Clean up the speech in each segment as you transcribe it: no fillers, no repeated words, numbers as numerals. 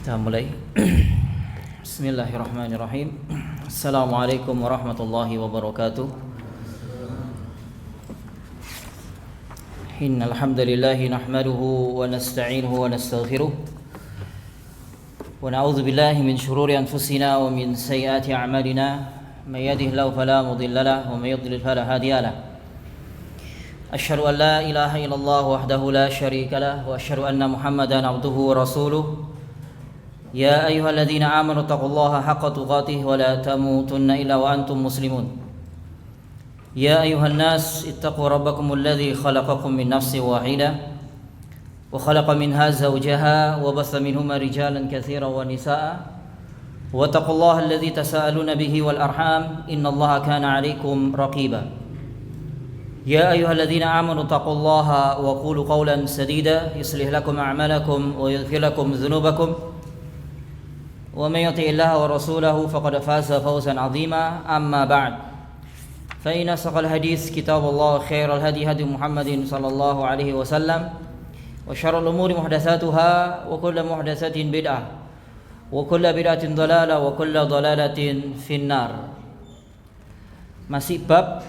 Kita mulai. Bismillahirrahmanirrahim. Assalamualaikum warahmatullahi wabarakatuh. Innal hamdalillah nahmaduhu wa nasta'inuhu wa nastaghfiruh. Wa na'udzu billahi min shururi anfusina wa min sayyiati a'malina. May yahdihillahu fala mudilla lahu wa may yudlil fala hadiya lahu. Asyhadu an la ilaha illallah wahdahu la syarika lahu wa asyhadu anna Muhammadan abduhu wa rasuluh. يا أيها الذين آمنوا اتقوا الله حق تقاته ولا تموتن إلا وأنتم مسلمون يا أيها الناس اتقوا ربكم الذي خلقكم من نفس واحدة وخلق منها زوجها وبث منهما رجالا كثيرا ونساء واتقوا الله الذي تساءلون به والأرحام إن الله كان عليكم رقيبا يا أيها الذين آمنوا اتقوا الله وقولوا قولا سديدا يصلح لكم أعمالكم ويغفر لكم ذنوبكم ومن يطع الله ورسوله فقد فاز فوزا عظيما أما بعد فإن أصدق الحديث كتاب الله خير الهدي هدي محمد صلى الله عليه وسلم وشر الأمور محدثاتها وكل محدثة بدعة وكل بدعة ضلالة وكل ضلالة في النار. Masih bab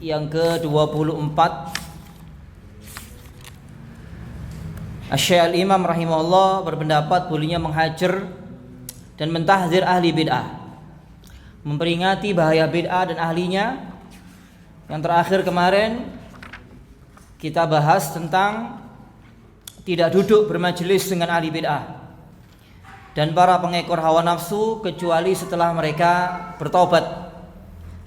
yang ke-24. Asy-Syaikh Al-Imam rahimahullah berpendapat bolehnya menghajar dan mentahdzir ahli bid'ah, memperingati bahaya bid'ah dan ahlinya. Yang terakhir kemarin kita bahas tentang tidak duduk bermajelis dengan ahli bid'ah dan para pengekor hawa nafsu kecuali setelah mereka bertobat.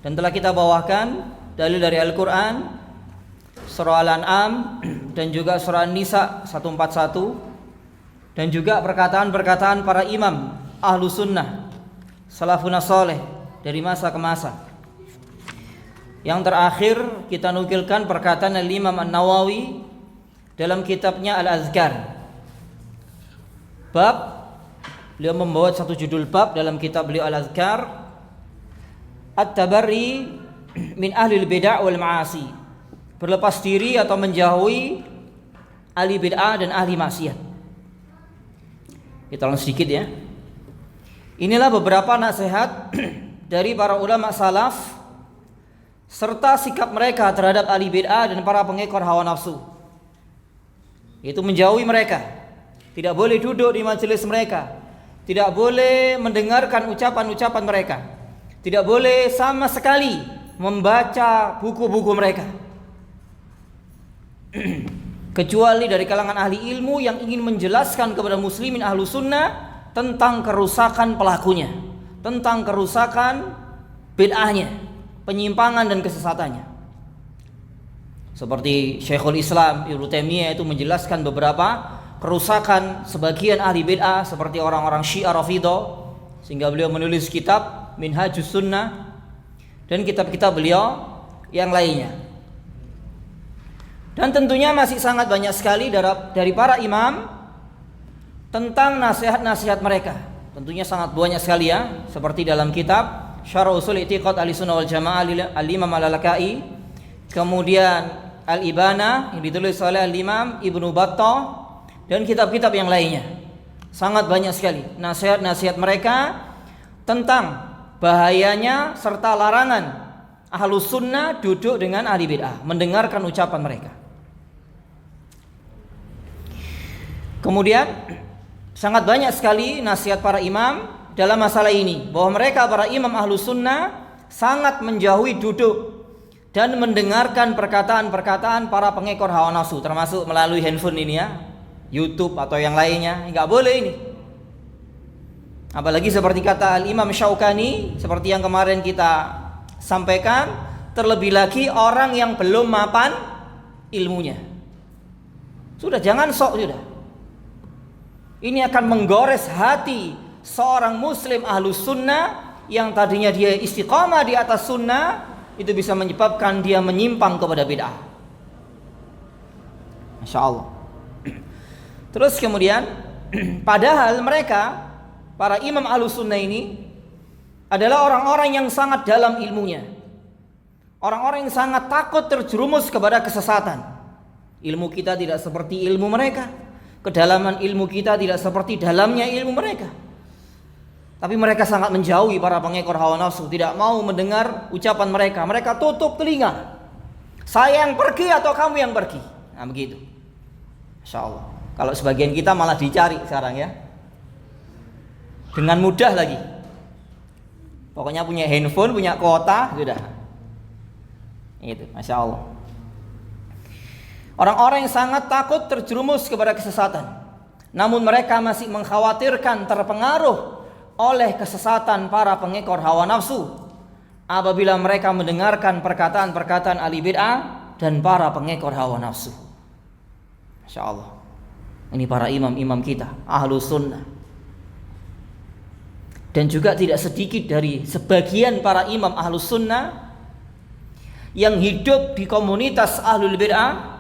Dan telah kita bawakan dalil dari Al-Quran, surah Al-An'am dan juga surah An-Nisa 141, dan juga perkataan-perkataan para imam ahlu sunnah salafun saleh dari masa ke masa. Yang terakhir kita nukilkan perkataan Al-Imam An-Nawawi dalam kitabnya Al-Azkar. Beliau membawa satu judul bab dalam kitab beliau Al-Azkar, At-Tabarri min ahlil bid'ah wal ma'asi, berlepas diri atau menjauhi ahli bid'ah dan ahli maksiat. Kita ulang sedikit ya. Inilah beberapa nasihat dari para ulama salaf serta sikap mereka terhadap ahli bid'ah dan para pengekor hawa nafsu, yaitu menjauhi mereka, tidak boleh duduk di majelis mereka, tidak boleh mendengarkan ucapan-ucapan mereka, tidak boleh sama sekali membaca buku-buku mereka, kecuali dari kalangan ahli ilmu yang ingin menjelaskan kepada muslimin ahlu sunnah tentang kerusakan pelakunya, tentang kerusakan bid'ahnya, penyimpangan dan kesesatannya. Seperti Syekhul Islam Ibnu Taimiyah itu menjelaskan beberapa kerusakan sebagian ahli bid'ah seperti orang-orang Syiah Rafidhah, sehingga beliau menulis kitab Minhajus Sunnah dan kitab-kitab beliau yang lainnya. Dan tentunya masih sangat banyak sekali dari para imam tentang nasihat-nasihat mereka. Tentunya sangat banyak sekali ya, seperti dalam kitab Syarh Ushul I'tiqad Ahlussunnah wal Jamaah Al-Imam Al-Lalakai, kemudian Al-Ibana yang ditulis oleh Al-Imam Ibnu Battah, dan kitab-kitab yang lainnya. Sangat banyak sekali nasihat-nasihat mereka tentang bahayanya serta larangan Ahlus Sunnah duduk dengan ahli bid'ah, mendengarkan ucapan mereka. Kemudian sangat banyak sekali nasihat para imam dalam masalah ini, bahwa mereka para imam Ahlus Sunnah sangat menjauhi duduk dan mendengarkan perkataan-perkataan para pengekor hawa nafsu, termasuk melalui handphone ini ya, YouTube atau yang lainnya. Enggak boleh ini. Apalagi seperti kata Al-Imam Syaukani, seperti yang kemarin kita sampaikan, terlebih lagi orang yang belum mapan ilmunya. Sudah, jangan sok sudah. Ini akan menggores hati seorang muslim ahlus sunnah yang tadinya dia istiqamah di atas sunnah, itu bisa menyebabkan dia menyimpang kepada bid'ah. Masya Allah. Terus kemudian padahal mereka para imam ahlus sunnah ini adalah orang-orang yang sangat dalam ilmunya, orang-orang yang sangat takut terjerumus kepada kesesatan. Ilmu kita tidak seperti ilmu mereka. Kedalaman ilmu kita tidak seperti dalamnya ilmu mereka. Tapi mereka sangat menjauhi para pengekor hawa nafsu, tidak mau mendengar ucapan mereka. Mereka tutup telinga. Saya yang pergi atau kamu yang pergi? Nah begitu. Masya Allah. Kalau sebagian kita malah dicari sekarang ya, dengan mudah lagi. Pokoknya punya handphone, punya kuota, sudah. Itu, Masya Allah. Orang-orang yang sangat takut terjerumus kepada kesesatan, namun mereka masih mengkhawatirkan terpengaruh oleh kesesatan para pengekor hawa nafsu apabila mereka mendengarkan perkataan-perkataan ahli bid'ah dan para pengekor hawa nafsu. Masya Allah. Ini para imam-imam kita, ahlu sunnah. Dan juga tidak sedikit dari sebagian para imam ahlu sunnah yang hidup di komunitas ahlul bid'ah,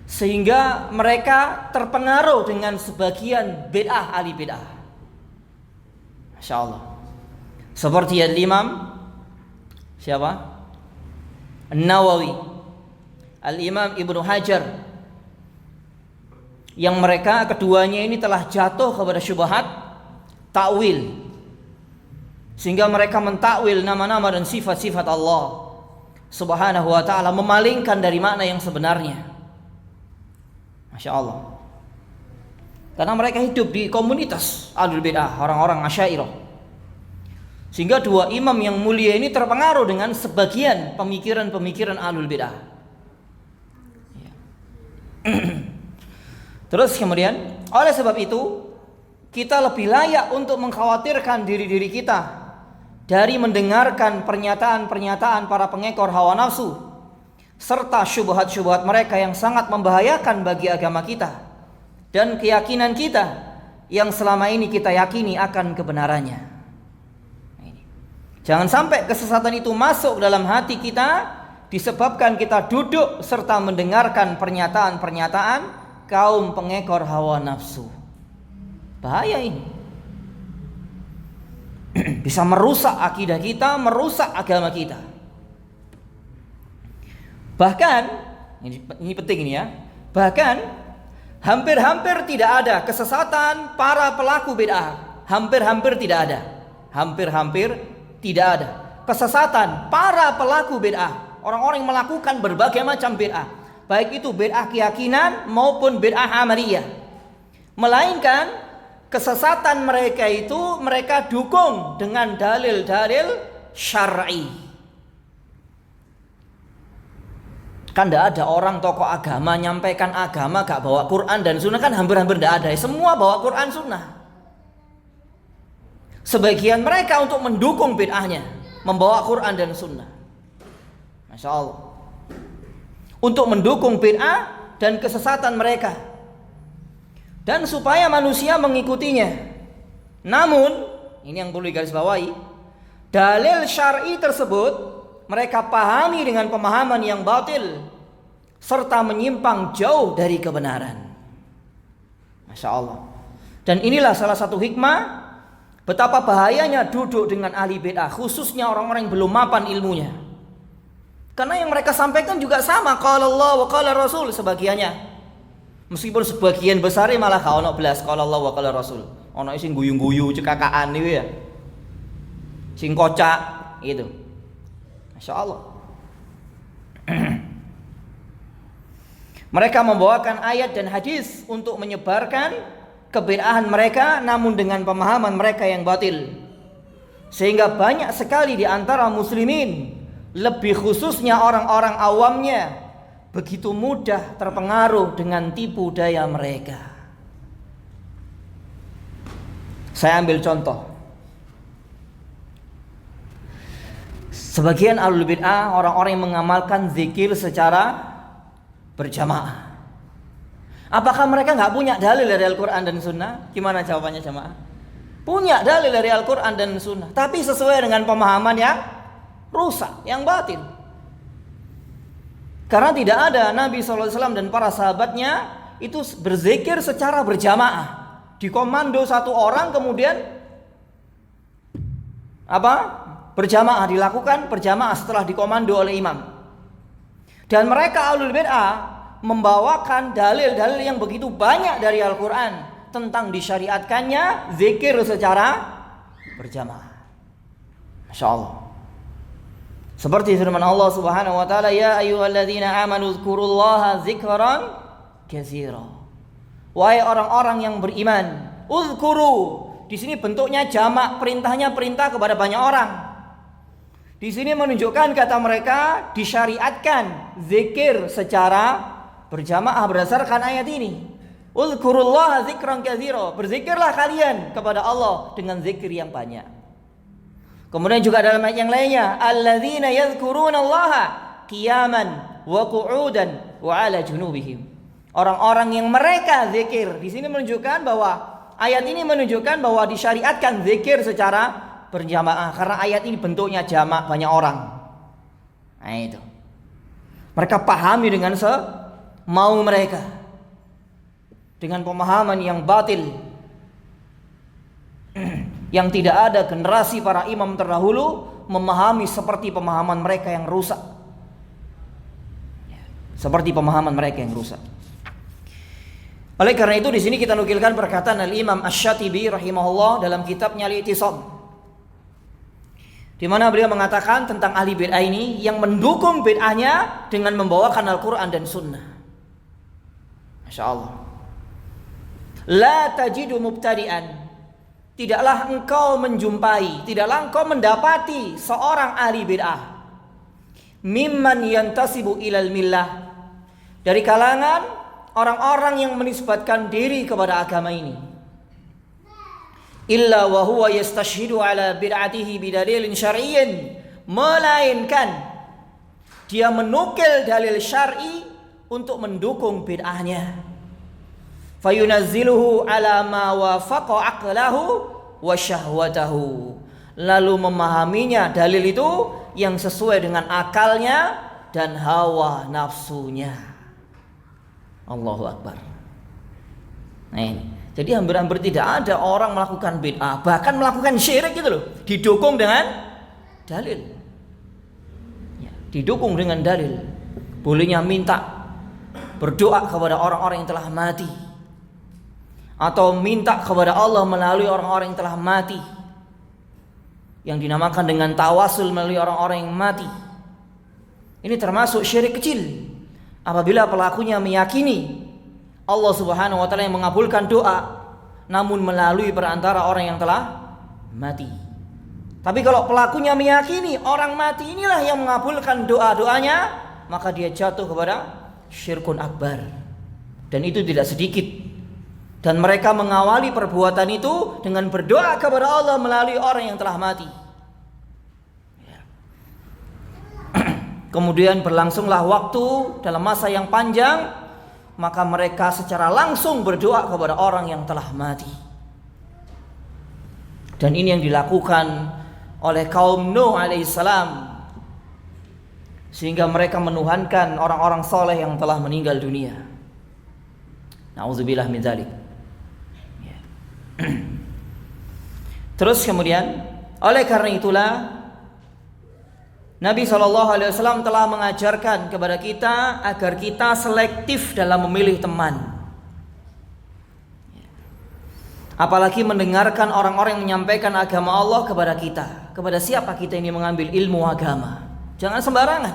sehingga mereka terpengaruh dengan sebagian bid'ah ahli bid'ah. Masya Allah. Seperti Al-Imam siapa? An-Nawawi, Al-Imam Ibnu Hajar, yang mereka keduanya ini telah jatuh kepada syubhat takwil, sehingga mereka mentakwil nama-nama dan sifat-sifat Allah Subhanahu wa ta'ala, memalingkan dari makna yang sebenarnya. Masya Allah. Karena mereka hidup di komunitas ahlul bid'ah, orang-orang Asy'ariyah, sehingga dua imam yang mulia ini terpengaruh dengan sebagian pemikiran-pemikiran ahlul bid'ah. Terus kemudian, oleh sebab itu kita lebih layak untuk mengkhawatirkan diri-diri kita dari mendengarkan pernyataan-pernyataan para pengekor hawa nafsu serta syubhat-syubhat mereka yang sangat membahayakan bagi agama kita dan keyakinan kita yang selama ini kita yakini akan kebenarannya. Jangan sampai kesesatan itu masuk dalam hati kita disebabkan kita duduk serta mendengarkan pernyataan-pernyataan kaum pengekor hawa nafsu. Bahaya ini. Bisa merusak akidah kita, merusak agama kita. Bahkan, ini penting ini ya. Bahkan hampir-hampir tidak ada kesesatan para pelaku bid'ah. Hampir-hampir tidak ada. Hampir-hampir tidak ada kesesatan para pelaku bid'ah. Orang-orang yang melakukan berbagai macam bid'ah, baik itu bid'ah keyakinan maupun bid'ah amaliyah. Melainkan kesesatan mereka itu mereka dukung dengan dalil-dalil syar'i. Kan tidak ada orang tokoh agama nyampaikan agama gak bawa Quran dan Sunnah, kan hampir-hampir tidak ada. Semua bawa Quran Sunnah. Sebagian mereka untuk mendukung bid'ahnya membawa Quran dan Sunnah. Masya Allah. Untuk mendukung bid'ah dan kesesatan mereka, dan supaya manusia mengikutinya. Namun, ini yang perlu digarisbawahi, dalil syar'i tersebut mereka pahami dengan pemahaman yang batil serta menyimpang jauh dari kebenaran. Masya Allah. Dan inilah salah satu hikmah betapa bahayanya duduk dengan ahli bid'ah, khususnya orang-orang yang belum mapan ilmunya. Karena yang mereka sampaikan juga sama, qala Allah wa qala Rasul sebagiannya. Meskipun sebagian besar malah gak ono belas qala Allah wa qala Rasul. Ono sing guyu-guyu cekakaan niku ya. Sing kocak gitu. Masya Allah. Mereka membawakan ayat dan hadis untuk menyebarkan kebid'ahan mereka, namun dengan pemahaman mereka yang batil, sehingga banyak sekali di antara muslimin, lebih khususnya orang-orang awamnya, begitu mudah terpengaruh dengan tipu daya mereka. Saya ambil contoh. Sebagian ahlul bid'ah, orang-orang yang mengamalkan zikir secara berjamaah. Apakah mereka nggak punya dalil dari Al-Quran dan Sunnah? Gimana jawabannya jamaah? Punya dalil dari Al-Quran dan Sunnah, tapi sesuai dengan pemahaman yang rusak, yang batil. Karena tidak ada Nabi SAW dan para sahabatnya itu berzikir secara berjamaah. Dikomando satu orang, kemudian berjamaah, dilakukan berjamaah setelah dikomando oleh imam. Dan mereka ahlul bid'ah membawakan dalil-dalil yang begitu banyak dari Al-Quran tentang disyariatkannya zikir secara berjamaah. Masya Allah. Seperti firman Allah Subhanahu wa taala, ya ayyuhalladzina amanu dzkurullaha dzikran katsira. Wahai orang-orang yang beriman, uzkuru. Di sini bentuknya jamak, perintahnya perintah kepada banyak orang. Di sini menunjukkan kata mereka disyariatkan zikir secara berjamaah berdasarkan ayat ini. Uzkurullaha dzikran katsira. Berzikirlah kalian kepada Allah dengan zikir yang banyak. Kemudian juga dalam ayat yang lainnya, alladzina yadhkurunallaha qiyaman wa qu'udan wa 'ala junubihim. Orang-orang yang mereka zikir. Di sini menunjukkan bahwa ayat ini menunjukkan bahwa disyariatkan zikir secara berjamaah karena ayat ini bentuknya jamak banyak orang. Nah itu. Mereka pahami dengan semau mereka. Dengan pemahaman yang batil. Yang tidak ada generasi para imam terdahulu memahami seperti pemahaman mereka yang rusak. Seperti pemahaman mereka yang rusak. Oleh karena itu di sini kita nukilkan perkataan Al-Imam Asy-Syatibi rahimahullah dalam kitabnya Al-I'tisam, di mana beliau mengatakan tentang ahli bid'ah ini yang mendukung bid'ahnya dengan membawakan Al-Quran dan Sunnah. Masya Allah. La tajidu mubtadi'an. Tidaklah engkau menjumpai, tidaklah engkau mendapati seorang ahli bid'ah mimman yantasibu ilal millah, dari kalangan orang-orang yang menisbatkan diri kepada agama ini, illa wa huwa yastashhidu ala bid'atihi bidalilin syar'iyyin, melainkan dia menukil dalil syar'i untuk mendukung bid'ahnya. Fayunazziluhu ala ma wafaqa aqlahu wa syahwatahu, lalu memahaminya dalil itu yang sesuai dengan akalnya dan hawa nafsunya. Allahu Akbar. Nah ini, jadi hampir-hampir tidak ada orang melakukan bid'ah, bahkan melakukan syirik gitu loh, didukung dengan dalil. Ya, didukung dengan dalil. Bolehnya minta berdoa kepada orang-orang yang telah mati, atau minta kepada Allah melalui orang-orang yang telah mati, yang dinamakan dengan tawasul melalui orang-orang yang mati. Ini termasuk syirik kecil. Apabila pelakunya meyakini Allah Subhanahu wa taala yang mengabulkan doa, namun melalui perantara orang yang telah mati. Tapi kalau pelakunya meyakini orang mati inilah yang mengabulkan doa-doanya, maka dia jatuh kepada syirkun akbar. Dan itu tidak sedikit. Dan mereka mengawali perbuatan itu dengan berdoa kepada Allah melalui orang yang telah mati. Kemudian berlangsunglah waktu dalam masa yang panjang, maka mereka secara langsung berdoa kepada orang yang telah mati. Dan ini yang dilakukan oleh kaum Nuh alaihissalam, sehingga mereka menuhankan orang-orang soleh yang telah meninggal dunia. Na'udzubillah min dzalik. Terus kemudian, oleh karena itulah Nabi SAW telah mengajarkan kepada kita agar kita selektif dalam memilih teman. Apalagi mendengarkan orang-orang yang menyampaikan agama Allah kepada kita. Kepada siapa kita ini mengambil ilmu agama? Jangan sembarangan.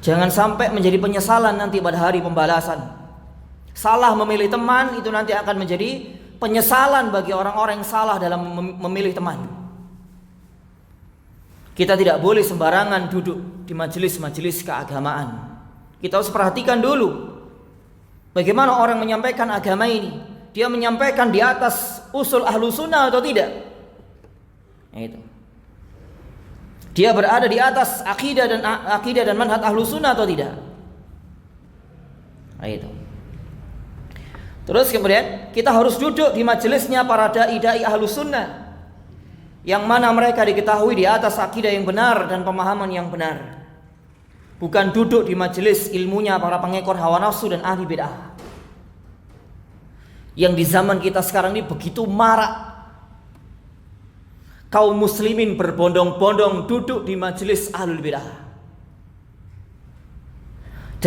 Jangan sampai menjadi penyesalan nanti pada hari pembalasan. Salah memilih teman itu nanti akan menjadi penyesalan bagi orang-orang yang salah dalam memilih teman. Kita tidak boleh sembarangan duduk di majelis-majelis keagamaan. Kita harus perhatikan dulu bagaimana orang menyampaikan agama ini. Dia menyampaikan di atas usul ahlu sunnah atau tidak? Itu. Dia berada di atas akidah dan manhaj ahlu sunnah atau tidak? Itu. Terus kemudian kita harus duduk di majelisnya para dai-dai ahlu sunnah, yang mana mereka diketahui di atas akidah yang benar dan pemahaman yang benar. Bukan duduk di majelis ilmunya para pengekor hawa nafsu dan ahli bid'ah. Yang di zaman kita sekarang ini begitu marak. Kaum muslimin berbondong-bondong duduk di majelis ahlul bid'ah.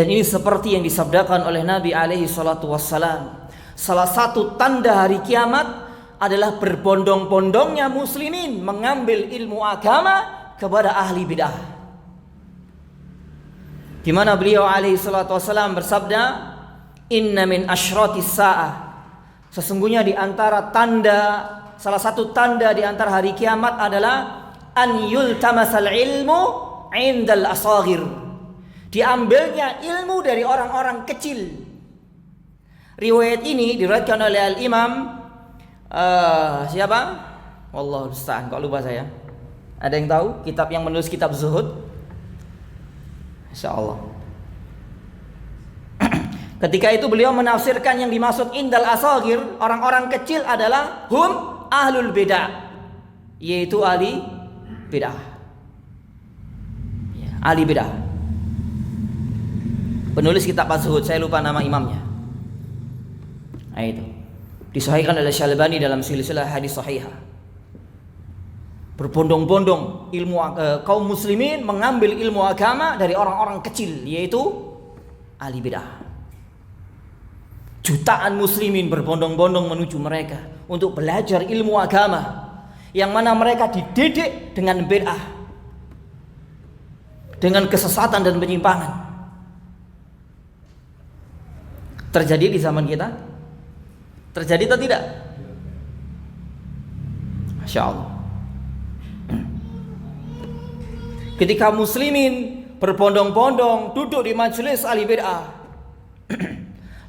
Dan ini seperti yang disabdakan oleh Nabi alaihi salatu wassalam, salah satu tanda hari kiamat adalah berbondong-bondongnya muslimin mengambil ilmu agama kepada ahli bid'ah. Di mana beliau alaihi salatu wassalam bersabda, "Inna min asyratis sa'ah." Sesungguhnya di antara tanda, salah satu tanda di antara hari kiamat adalah an yultamasal ilmu indal asaghir. Diambilnya ilmu dari orang-orang kecil. Riwayat ini diriwayatkan oleh Al-Imam siapa? Wallahu musta'an, kok lupa saya. Ada yang tahu kitab yang menulis kitab zuhud? Insyaallah. Ketika itu beliau menafsirkan yang dimaksud indal asaghir, orang-orang kecil adalah hum ahlul bid'ah, yaitu ahli bid'ah. Ya, ahli bid'ah. Penulis kitab Az-Zuhud, saya lupa nama imamnya. Nah, itu disahihkan oleh Syalbani dalam silsilah hadis sahihah. Berbondong-bondong ilmu kaum muslimin mengambil ilmu agama dari orang-orang kecil, yaitu ahli bid'ah. Jutaan muslimin berbondong-bondong menuju mereka untuk belajar ilmu agama, yang mana mereka dididik dengan bid'ah, dengan kesesatan dan penyimpangan. Terjadi di zaman kita? Terjadi atau tidak? Masya Allah. Ketika muslimin berbondong-bondong duduk di majelis ahli bid'ah,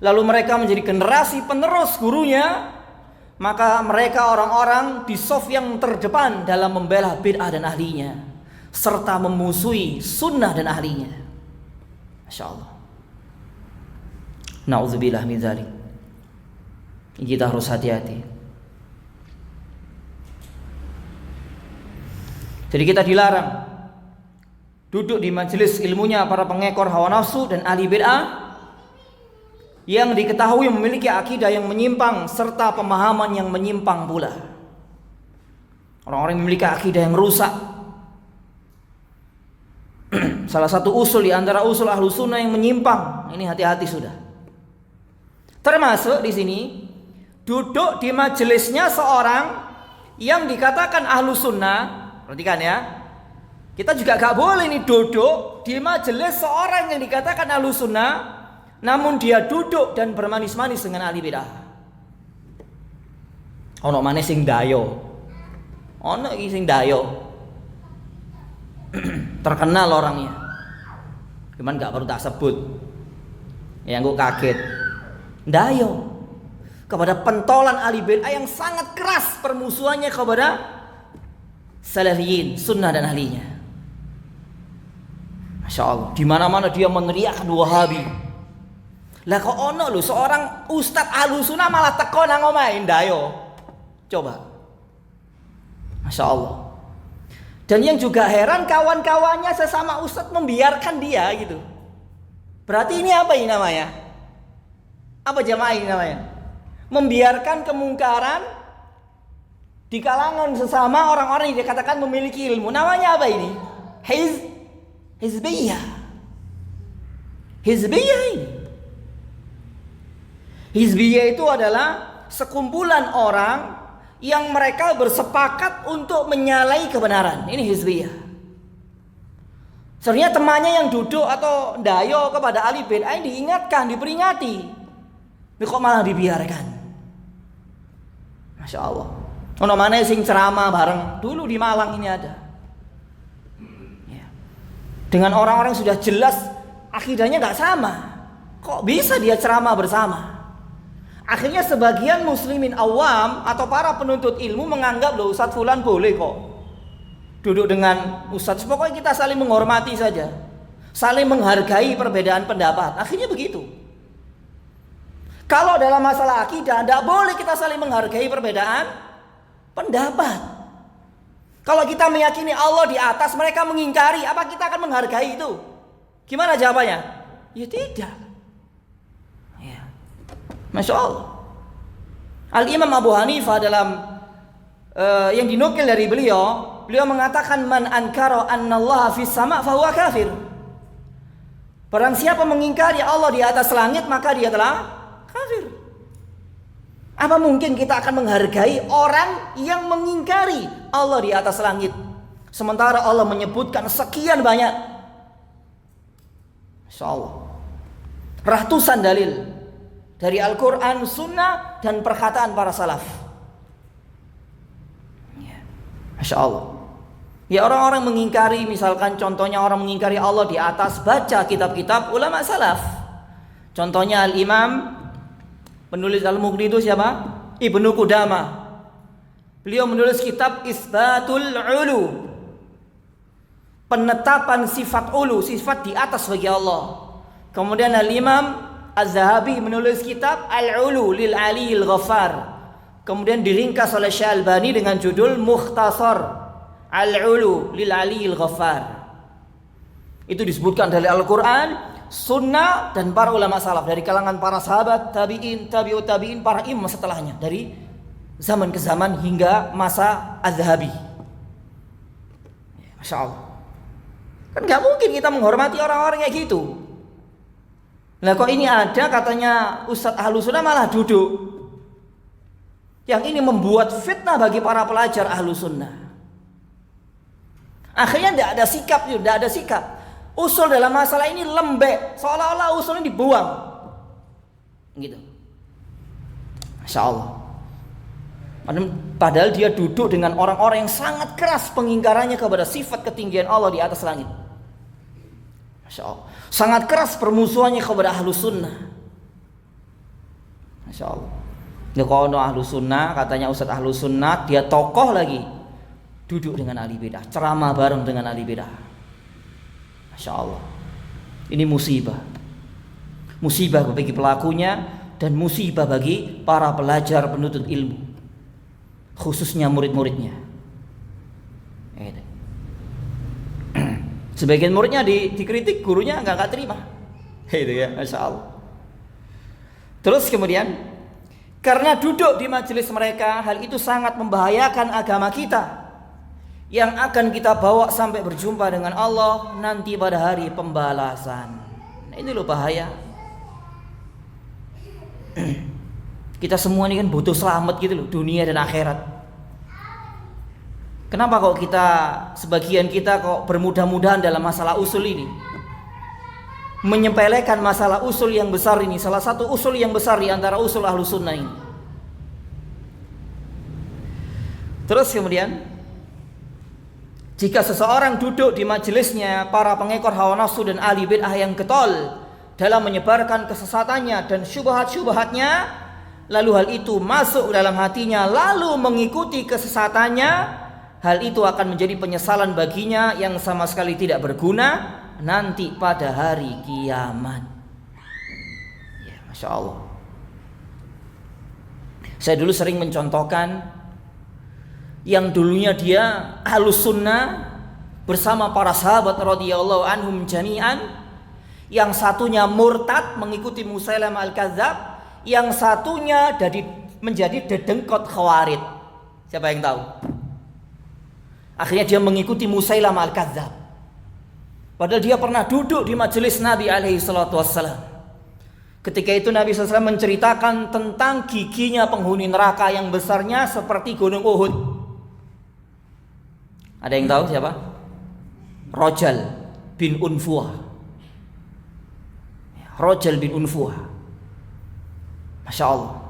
lalu mereka menjadi generasi penerus gurunya, maka mereka orang-orang di shaf yang terdepan dalam membela bid'ah dan ahlinya, serta memusuhi sunnah dan ahlinya. Masya Allah. Na'udzubillah min dzalik. Kita harus hati-hati. Jadi kita dilarang duduk di majelis ilmunya para pengekor hawa nafsu dan ahli bid'ah yang diketahui memiliki akidah yang menyimpang serta pemahaman yang menyimpang pula. Orang-orang yang memiliki akidah yang rusak. Salah satu usul di antara usul Ahlus Sunnah yang menyimpang. Ini hati-hati sudah. Termasuk di sini duduk di majelisnya seorang yang dikatakan Ahlus Sunnah. Perhatikan ya. Kita juga gak boleh nih duduk di majelis seorang yang dikatakan Ahlus Sunnah, namun dia duduk dan bermanis-manis dengan ahli bid'ah. Ono maneh sing dayo. Ono iki sing dayo. Terkenal orangnya. Cuman gak perlu tak sebut. Yang gue kaget. Dayo kepada pentolan ahli bid'ah yang sangat keras permusuhannya kepada salafiyin, sunnah dan ahlinya. Masya Allah. Di mana-mana dia meneriakkan Wahabi. Lah kok ono lho seorang ustadz Ahlus Sunnah malah teko nang omahe dayo. Coba. Masya Allah. Dan yang juga heran kawan-kawannya sesama ustadz membiarkan dia gitu. Berarti ini apa ini namanya? Apa jamaah ini namanya? Membiarkan kemungkaran di kalangan sesama orang-orang yang dikatakan memiliki ilmu. Namanya apa ini? Hizbiyah. Hizbiyah ini. Hizbiyah itu adalah sekumpulan orang yang mereka bersepakat untuk menyalahi kebenaran. Ini hizbiyah. Sebenarnya temannya yang duduk atau dayo kepada ahli bid'ah diingatkan, diperingati. Ini kok malah dibiarkan. Masya Allah. Ono mana sing ceramah bareng dulu di Malang ini ada. Ya. Dengan orang-orang sudah jelas akidahnya nggak sama. Kok bisa dia ceramah bersama? Akhirnya sebagian muslimin awam atau para penuntut ilmu menganggap loh Ustadz Fulan boleh kok duduk dengan Ustadz. Pokoknya kita saling menghormati saja, saling menghargai perbedaan pendapat. Akhirnya begitu. Kalau dalam masalah akidah tidak boleh kita saling menghargai perbedaan pendapat. Kalau kita meyakini Allah di atas, mereka mengingkari, apa kita akan menghargai itu? Gimana jawabannya? Ya tidak. Ya. Masya Allah. Al-Imam Abu Hanifah dalam yang dinukil dari beliau mengatakan man ankara annallaha fis sama' fahuwa kafir. Barang siapa mengingkari Allah di atas langit, maka dia telah kafir. Apa mungkin kita akan menghargai orang yang mengingkari Allah di atas langit, sementara Allah menyebutkan sekian banyak, insyaallah, ratusan dalil dari Al-Quran, Sunnah, dan perkataan para salaf. Masya Allah. Ya, orang-orang mengingkari, misalkan contohnya orang mengingkari Allah di atas baca kitab-kitab ulama salaf. Contohnya Al-Imam penulis Al-Mughni itu siapa? Ibnu Qudamah. Beliau menulis kitab Isbatul Ulu, penetapan sifat ulu, sifat di atas bagi Allah. Kemudian Al-Imam Az-Zahabi menulis kitab Al-Ulu lil Aliyil Ghaffar. Kemudian diringkas oleh Syekh Albani dengan judul Mukhtasar Al-Ulu lil Aliyil Ghaffar. Itu disebutkan dari Al-Quran, Sunnah, dan para ulama salaf dari kalangan para sahabat, tabi'in, tabi'ut tabi'in, para imam setelahnya dari zaman ke zaman hingga masa Az-Zahabi. Masya Allah. Kan gak mungkin kita menghormati orang-orang kayak gitu. Nah kok ini ada katanya Ustadz Ahlus Sunnah malah duduk. Yang ini membuat fitnah bagi para pelajar Ahlus Sunnah. Akhirnya tidak ada sikap, tidak ada sikap. Usul dalam masalah ini lembek, seolah-olah usulnya dibuang, gitu. Masya Allah. Padahal dia duduk dengan orang-orang yang sangat keras pengingkarannya kepada sifat ketinggian Allah di atas langit. Masya Allah. Sangat keras permusuhannya kepada Ahlus Sunnah. Masya Allah. Ya kalau Ahlus Sunnah, katanya Ustadz Ahlus Sunnah, dia tokoh lagi, duduk dengan ahli bidah, ceramah bareng dengan ahli bidah. Masya Allah. Ini musibah. Musibah bagi pelakunya dan musibah bagi para pelajar penuntut ilmu, khususnya murid-muridnya. Sebagian muridnya dikritik, gurunya nggak terima. Itu ya, Masya Allah. Terus kemudian, karena duduk di majelis mereka, hal itu sangat membahayakan agama kita, yang akan kita bawa sampai berjumpa dengan Allah nanti pada hari pembalasan. Nah, ini loh bahaya. Kita semua ini kan butuh selamat gitu loh, dunia dan akhirat. Kenapa kok kita, sebagian kita kok bermudah-mudahan dalam masalah usul ini, menyepelekan masalah usul yang besar ini, salah satu usul yang besar di antara usul Ahlus Sunnah ini. Terus kemudian, jika seseorang duduk di majelisnya para pengekor hawa nafsu dan ahli bid'ah yang getol dalam menyebarkan kesesatannya dan syubhat-syubhatnya, lalu hal itu masuk dalam hatinya lalu mengikuti kesesatannya, hal itu akan menjadi penyesalan baginya yang sama sekali tidak berguna nanti pada hari kiamat. Ya, Masya Allah. Saya dulu sering mencontohkan yang dulunya dia Ahlus Sunnah bersama para sahabat radhiyallahu anhum jami'an, yang satunya murtad mengikuti Musailamah al-Kadzdzab, yang satunya menjadi dedengkot Khawarij. Siapa yang tahu? Akhirnya dia mengikuti Musailamah al-Kadzdzab, padahal dia pernah duduk di majelis Nabi alaihi salatu wassalam. Ketika itu Nabi SAW menceritakan tentang giginya penghuni neraka yang besarnya seperti gunung Uhud. Ada yang tahu siapa? Rajal bin Unfuah. Rajal bin Unfuah. Masya Allah.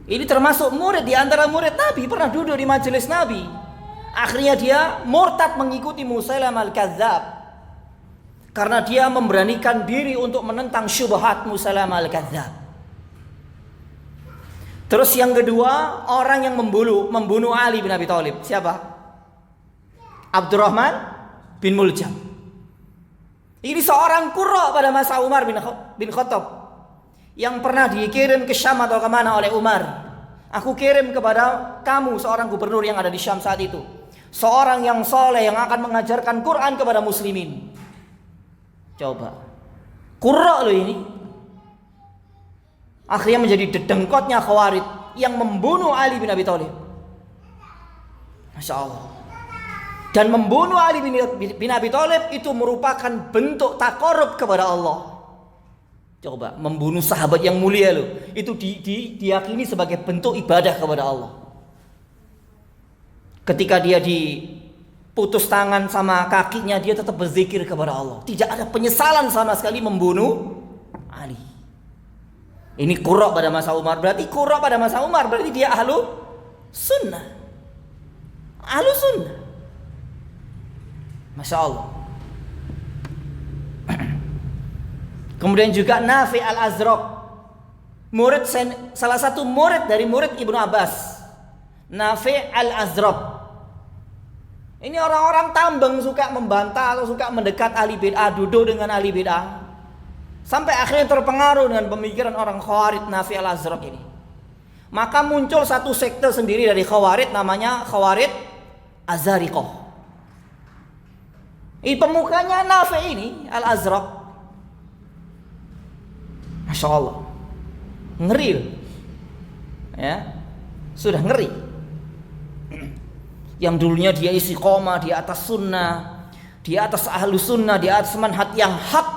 Ini termasuk murid di antara murid Nabi, pernah duduk di majelis Nabi. Akhirnya dia murtad mengikuti Musailamah al-Kadzdzab karena dia memberanikan diri untuk menentang syubhat Musailamah al-Kadzdzab. Terus yang kedua, orang yang membunuh Ali bin Abi Thalib. Siapa? Abdurrahman bin Muljam. Ini seorang qurra pada masa Umar bin Khattab yang pernah dikirim ke Syam atau kemana oleh Umar. Aku kirim kepada kamu seorang gubernur yang ada di Syam saat itu, seorang yang soleh yang akan mengajarkan Quran kepada muslimin. Coba, qurra loh ini. Akhirnya menjadi dedengkotnya Khawarij yang membunuh Ali bin Abi Thalib. Masya Allah. Dan membunuh Ali bin Abi Thalib itu merupakan bentuk takarub kepada Allah. Coba, membunuh sahabat yang mulia loh, itu diyakini sebagai bentuk ibadah kepada Allah. Ketika dia diputus tangan sama kakinya, dia tetap berzikir kepada Allah. Tidak ada penyesalan sama sekali membunuh Ali. Ini qurra pada masa Umar. Berarti qurra pada masa Umar berarti dia ahlu sunnah. Ahlu sunnah. Masya Allah. Kemudian juga Nafi al-Azraq, salah satu murid dari murid Ibnu Abbas. Nafi al-Azraq. Ini orang-orang tambeng, suka membantah atau suka mendekat ahli bid'ah, duduk dengan ahli bid'ah. Sampai akhirnya terpengaruh dengan pemikiran orang Khawarij, Nafi al-Azraq ini. Maka muncul satu sekte sendiri dari Khawarij, namanya Khawarij Azariqah. Pemukanya Nafi ini al-Azraq. Masya Allah, ngeri, ya, sudah ngeri. Yang dulunya dia istiqomah di atas sunnah, di atas ahlu sunnah, di atas manhaj yang hak,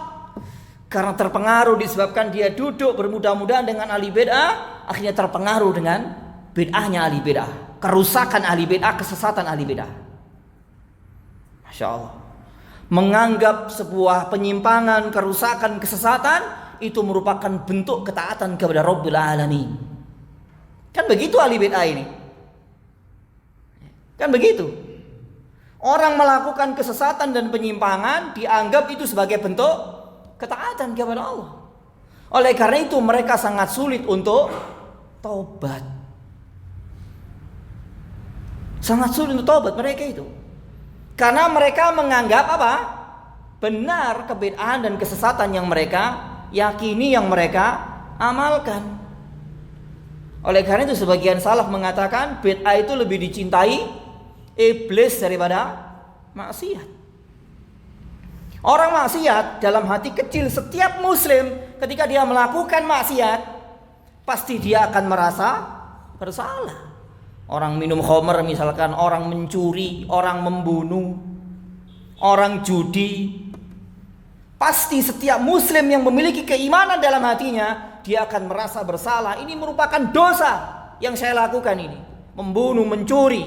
karena terpengaruh disebabkan dia duduk bermudah-mudahan dengan ahli bid'ah, akhirnya terpengaruh dengan bid'ahnya ahli bid'ah, kerusakan ahli bid'ah, kesesatan ahli bid'ah. Masya Allah, menganggap sebuah penyimpangan, kerusakan, kesesatan itu merupakan bentuk ketaatan kepada Rabbul Alamin. Kan begitu ahli bid'ah ini. Kan begitu. Orang melakukan kesesatan dan penyimpangan dianggap itu sebagai bentuk ketaatan kepada Allah. Oleh karena itu mereka sangat sulit untuk taubat. Sangat sulit untuk taubat mereka itu. Karena mereka menganggap apa? Benar kebid'ahan dan kesesatan yang mereka yakini, yang mereka amalkan. Oleh karena itu sebagian salaf mengatakan bid'ah itu lebih dicintai iblis daripada maksiat. Orang maksiat dalam hati kecil setiap muslim ketika dia melakukan maksiat pasti dia akan merasa bersalah. Orang minum khamr misalkan, orang mencuri, orang membunuh, orang judi. Pasti setiap muslim yang memiliki keimanan dalam hatinya, dia akan merasa bersalah. Ini merupakan dosa yang saya lakukan ini. Membunuh, mencuri,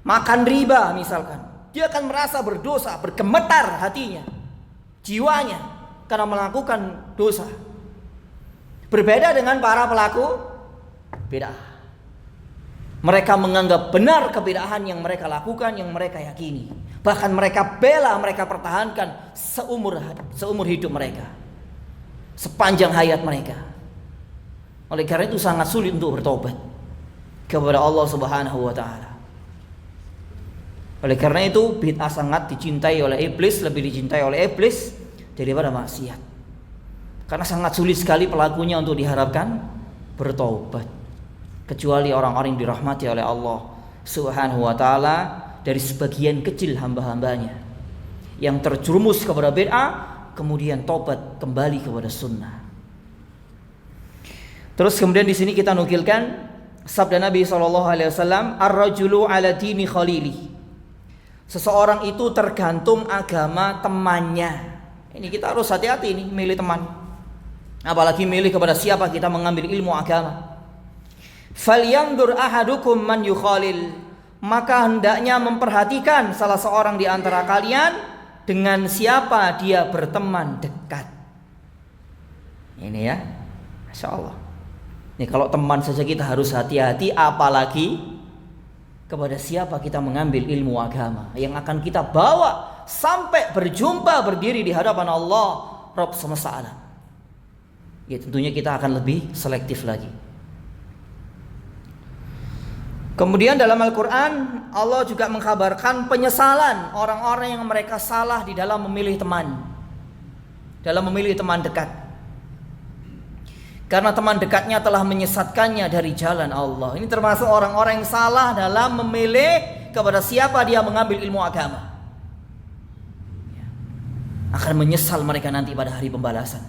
makan riba misalkan. Dia akan merasa berdosa, bergemetar hatinya, jiwanya, karena melakukan dosa. Berbeda dengan para pelaku bid'ah. Mereka menganggap benar kebid'ahan yang mereka lakukan, yang mereka yakini. Bahkan mereka bela, mereka pertahankan seumur hidup mereka, sepanjang hayat mereka. Oleh karena itu sangat sulit untuk bertobat kepada Allah Subhanahu wa taala. Oleh karena itu bid'ah sangat dicintai oleh iblis, lebih dicintai oleh iblis daripada maksiat. Karena sangat sulit sekali pelakunya untuk diharapkan bertobat, kecuali orang-orang yang dirahmati oleh Allah Subhanahu wa taala dari sebagian kecil hamba-hambanya yang terjerumus kepada bid'ah kemudian tobat kembali kepada sunnah. Terus kemudian di sini kita nukilkan sabda Nabi SAW, ar-rajulu ala dini khalili. Seseorang itu tergantung agama temannya. Ini kita harus hati-hati nih milih teman. Apalagi milih kepada siapa kita mengambil ilmu agama. Falyandur ahadukum man yukhalil. Maka hendaknya memperhatikan salah seorang di antara kalian dengan siapa dia berteman dekat. Ini ya, Masya Allah. Ini kalau teman saja kita harus hati-hati, apalagi kepada siapa kita mengambil ilmu agama yang akan kita bawa sampai berjumpa berdiri di hadapan Allah Rabb semesta alam. Ya tentunya kita akan lebih selektif lagi. Kemudian dalam Al-Quran Allah juga mengkabarkan penyesalan orang-orang yang mereka salah di dalam memilih teman, dalam memilih teman dekat. Karena teman dekatnya telah menyesatkannya dari jalan Allah. Ini termasuk orang-orang yang salah dalam memilih kepada siapa dia mengambil ilmu agama. Akan menyesal mereka nanti pada hari pembalasan.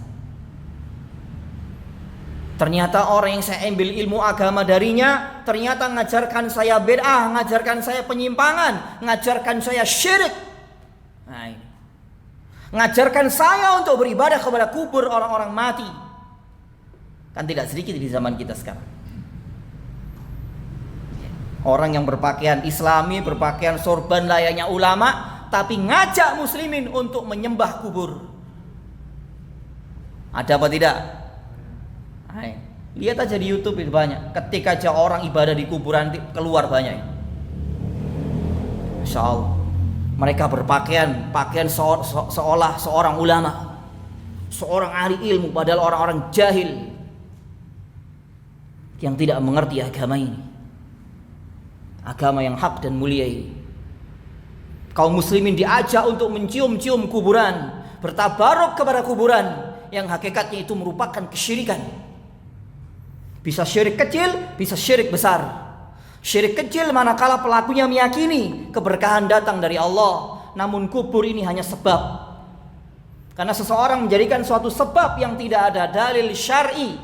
Ternyata orang yang saya ambil ilmu agama darinya ternyata ngajarkan saya bid'ah, ngajarkan saya penyimpangan, ngajarkan saya syirik. Nah, ini. Ngajarkan saya untuk beribadah kepada kubur orang-orang mati. Kan tidak sedikit di zaman kita sekarang. Orang yang berpakaian islami, berpakaian sorban layaknya ulama, tapi ngajak muslimin untuk menyembah kubur. Ada apa tidak? Hai, lihat aja di YouTube itu banyak. Ketika aja orang ibadah di kuburan keluar banyak. Masya Allah. Mereka berpakaian seolah seorang ulama, seorang ahli ilmu, padahal orang-orang jahil yang tidak mengerti agama ini, agama yang hak dan mulia ini. Kaum muslimin diajak untuk mencium-cium kuburan, bertabaruk kepada kuburan, yang hakikatnya itu merupakan kesyirikan. Bisa syirik kecil, bisa syirik besar. Syirik kecil manakala pelakunya meyakini keberkahan datang dari Allah, namun kubur ini hanya sebab. Karena seseorang menjadikan suatu sebab yang tidak ada dalil syar'i,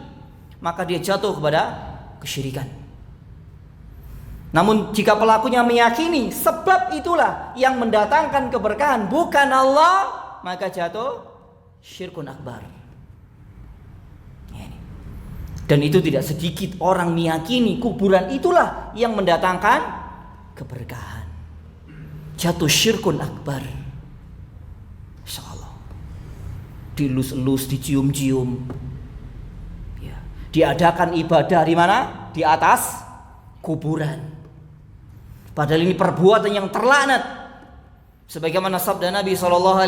maka dia jatuh kepada kesyirikan. Namun jika pelakunya meyakini sebab itulah yang mendatangkan keberkahan, bukan Allah, maka jatuh syirkun akbar. Dan itu tidak sedikit orang meyakini kuburan itulah yang mendatangkan keberkahan. Jatuh syirkun akbar. Insyaallah. Dilus-elus, dicium-cium. Ya. Diadakan ibadah di mana? Di atas kuburan. Padahal ini perbuatan yang terlaknat. Sebagaimana sabda Nabi SAW,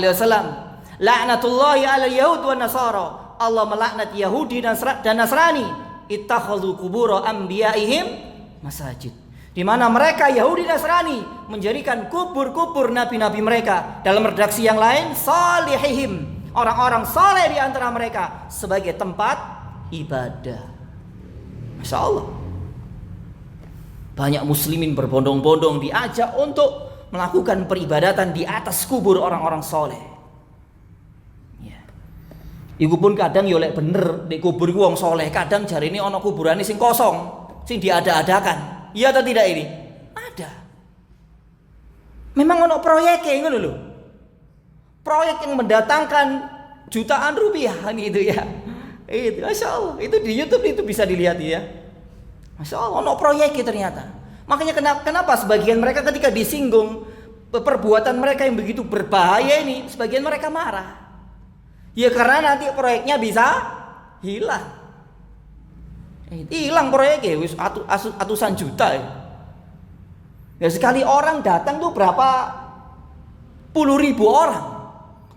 "La'natullahi 'alal yahud wan nasara." Allah melaknat Yahudi dan Nasrani, ittakhadhu qubur anbiya'ihim masajid. Di mana mereka Yahudi dan Nasrani menjadikan kubur-kubur nabi-nabi mereka, dalam redaksi yang lain salihihim, orang-orang saleh di antara mereka, sebagai tempat ibadah. Masya Allah. Banyak muslimin berbondong-bondong diajak untuk melakukan peribadatan di atas kubur orang-orang saleh. Iku pun kadang yo lek bener di kubur iku wong soleh, kadang jarine ana kuburane sing kosong, sing diada-adakan. Iya atau tidak ini? Ada. Memang ana proyek ngono lho. Proyek yang mendatangkan jutaan rupiah gitu ya. Itu Masya Allah, itu di YouTube itu bisa dilihat ya. Masya Allah, ana proyek ternyata. Makanya kenapa sebagian mereka ketika disinggung perbuatan mereka yang begitu berbahaya ini, sebagian mereka marah. Ya karena nanti proyeknya bisa hilang. Hilang proyeknya wis atusan juta ya. Ya sekali orang datang tuh berapa puluh ribu orang.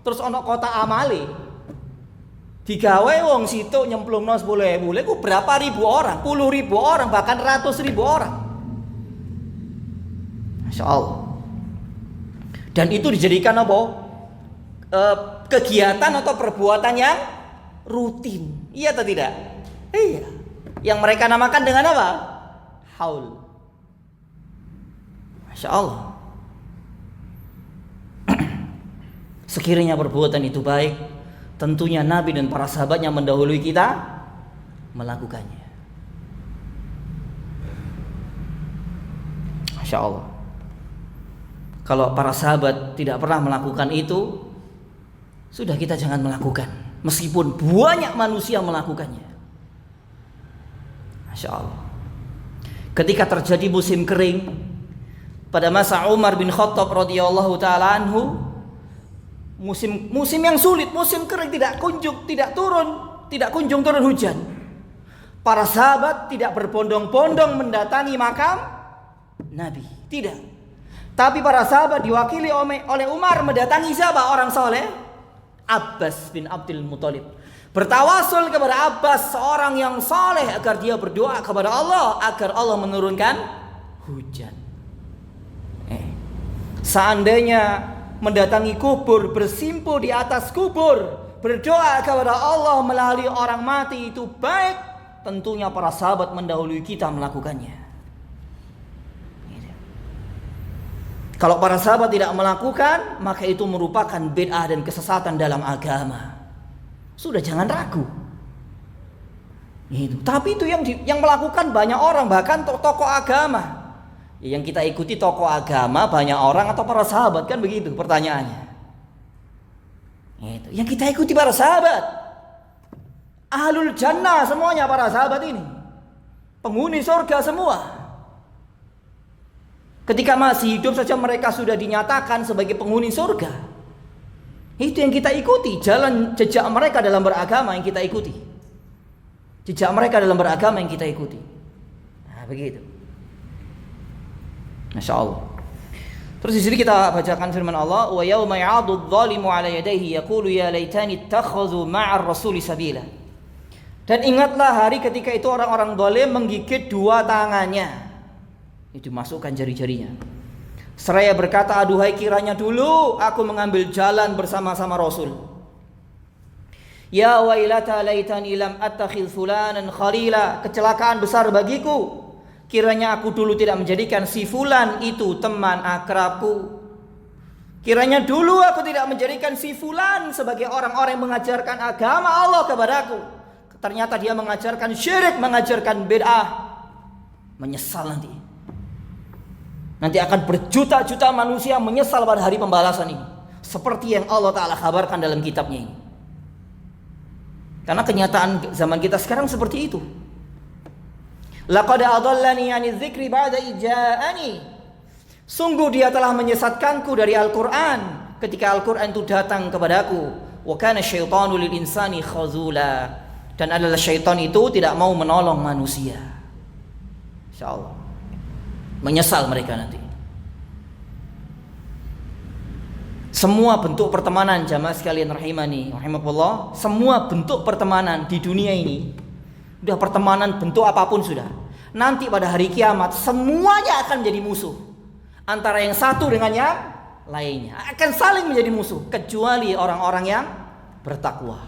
Terus ono kota amale. Digawe wong situ nyemplungno 10.000, ku berapa ribu orang? Puluh ribu orang, bahkan ratus ribu orang. Masya Allah. Dan itu dijadikan apa? Kegiatan atau perbuatan yang rutin. Iya atau tidak? Iya. Yang mereka namakan dengan apa? Haul. Masya Allah. Sekiranya perbuatan itu baik, tentunya Nabi dan para sahabatnya mendahului kita melakukannya. Masya Allah. Kalau para sahabat tidak pernah melakukan itu, sudah kita jangan melakukan. Meskipun banyak manusia melakukannya. Masya Allah. Ketika terjadi musim kering pada masa Umar bin Khattab radhiyallahu taala anhu, musim yang sulit, musim kering, tidak kunjung turun hujan. Para sahabat tidak berbondong-bondong mendatangi makam Nabi, tidak. Tapi para sahabat diwakili oleh Umar mendatangi siapa? Orang soleh, Abbas bin Abdul Muthalib. Bertawasul kepada Abbas, seorang yang saleh, agar dia berdoa kepada Allah agar Allah menurunkan hujan. Seandainya mendatangi kubur, bersimpuh di atas kubur, berdoa kepada Allah melalui orang mati itu baik, tentunya para sahabat mendahului kita melakukannya. Kalau para sahabat tidak melakukan, maka itu merupakan bid'ah dan kesesatan dalam agama. Sudah jangan ragu. Itu. Tapi itu yang melakukan banyak orang, bahkan tokoh agama. Yang kita ikuti tokoh agama banyak orang atau para sahabat, kan begitu pertanyaannya. Itu. Yang kita ikuti para sahabat. Ahlul jannah semuanya para sahabat ini. Penghuni surga semua. Ketika masih hidup saja mereka sudah dinyatakan sebagai penghuni surga. Itu yang kita ikuti, jalan jejak mereka dalam beragama yang kita ikuti. Jejak mereka dalam beragama yang kita ikuti. Nah, begitu. Masya Allah. Terus di sini kita bacakan firman Allah, wa yauma ya'addu adh-dhalimu 'ala yadayhi yaqulu ya laitani ittakhadhu ma'ar rasuli sabila. Dan ingatlah hari ketika itu orang-orang zalim menggigit dua tangannya. Itu masukkan jari-jarinya. Seraya berkata, aduhai kiranya dulu aku mengambil jalan bersama-sama Rasul. Ya wailata laitani lam attakhidh fulanan khalila. Kecelakaan besar bagiku, kiranya aku dulu tidak menjadikan si fulan itu teman akrabku. Kiranya dulu aku tidak menjadikan si fulan sebagai orang-orang yang mengajarkan agama Allah kepadaku. Ternyata dia mengajarkan syirik, mengajarkan bid'ah. Menyesal nanti. Nanti akan berjuta-juta manusia menyesal pada hari pembalasan ini. Seperti yang Allah Ta'ala kabarkan dalam kitabnya ini. Karena kenyataan zaman kita sekarang seperti itu. Laqad adallani 'ani dzikri ba'da ija'ani. Sungguh dia telah menyesatkanku dari Al-Qur'an ketika Al-Qur'an itu datang kepadaku. Wa kana syaitanu lil insani khazula. Dan adalah syaitan itu tidak mau menolong manusia. Insyaallah. Menyesal mereka nanti. Semua bentuk pertemanan jamaah sekalian rahimani rahimakumullah, semua bentuk pertemanan di dunia ini, udah pertemanan bentuk apapun sudah, nanti pada hari kiamat semuanya akan menjadi musuh. Antara yang satu dengan yang lainnya akan saling menjadi musuh, kecuali orang-orang yang bertakwa.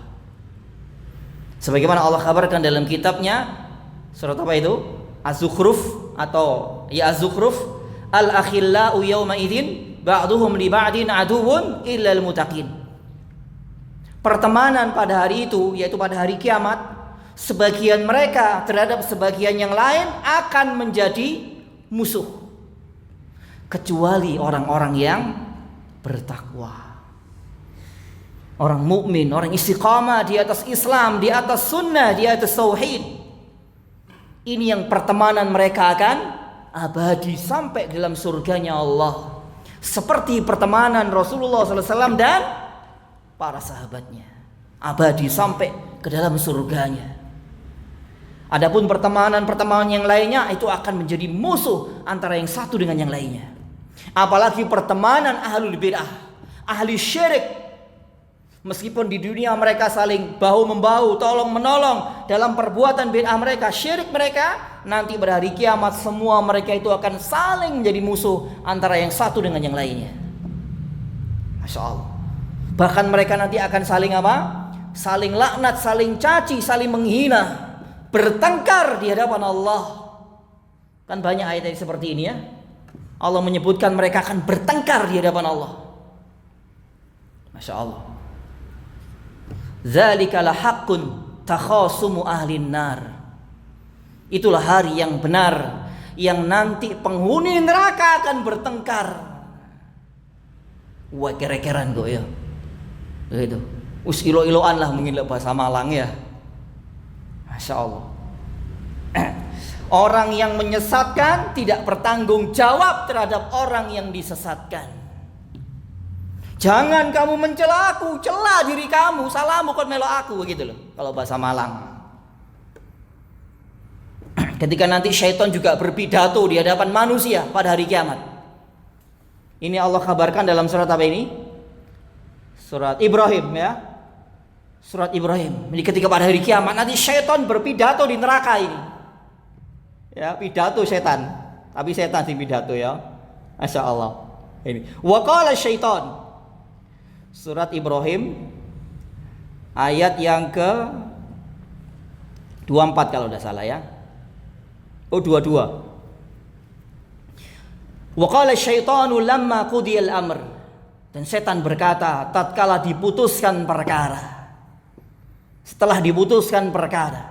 Sebagaimana Allah kabarkan dalam kitabnya, surat apa itu? Az-Zukhruf atau ya Az-Zukhruf, al-akhillau yawma idzin ba'duhum li ba'din aduwwun illal muttaqin. Pertemanan pada hari itu, yaitu pada hari kiamat, sebagian mereka terhadap sebagian yang lain akan menjadi musuh, kecuali orang-orang yang bertakwa. Orang mukmin, orang istiqamah di atas Islam, di atas sunnah, di atas tauhid. Ini yang pertemanan mereka akan abadi sampai dalam surganya Allah. Seperti pertemanan Rasulullah SAW dan para sahabatnya, abadi sampai ke dalam surganya. Adapun pertemanan-pertemanan yang lainnya itu akan menjadi musuh antara yang satu dengan yang lainnya. Apalagi pertemanan ahlul bid'ah, ahli syirik. Meskipun di dunia mereka saling bahu-membahu, tolong-menolong dalam perbuatan bid'ah mereka, syirik mereka, nanti pada hari kiamat semua mereka itu akan saling menjadi musuh antara yang satu dengan yang lainnya. Masya Allah. Bahkan mereka nanti akan saling apa? Saling laknat, saling caci, saling menghina, bertengkar di hadapan Allah. Kan banyak ayat seperti ini ya. Allah menyebutkan mereka akan bertengkar di hadapan Allah. Masya Allah. Dzalika la haqqun takhasumu ahlin nar. Itulah hari yang benar, yang nanti penghuni neraka akan bertengkar. Wah, kere-keran kok ya. Begitu. Us ilo-iloan lah mungkin bahasa Malang ya. Masya Allah. Orang yang menyesatkan tidak bertanggung jawab terhadap orang yang disesatkan. Jangan kamu mencela aku, cela diri kamu, salahmu kon melo aku, begitu loh kalau bahasa Malang. Ketika nanti syaitan juga berpidato di hadapan manusia pada hari kiamat. Ini Allah kabarkan dalam surat apa ini? Surat Ibrahim ya. Surat Ibrahim. Jadi ketika pada hari kiamat nanti syaitan berpidato di neraka ini. Ya, pidato setan. Tapi setan sih pidato ya. Masya Allah. Ini. Wa qala syaitan. Surat Ibrahim ayat yang ke 24 kalau tidak salah ya. Oh 22. Wa qala syaitanu lamma qudiyal amr. Dan setan berkata tatkala diputuskan perkara. Setelah diputuskan perkara.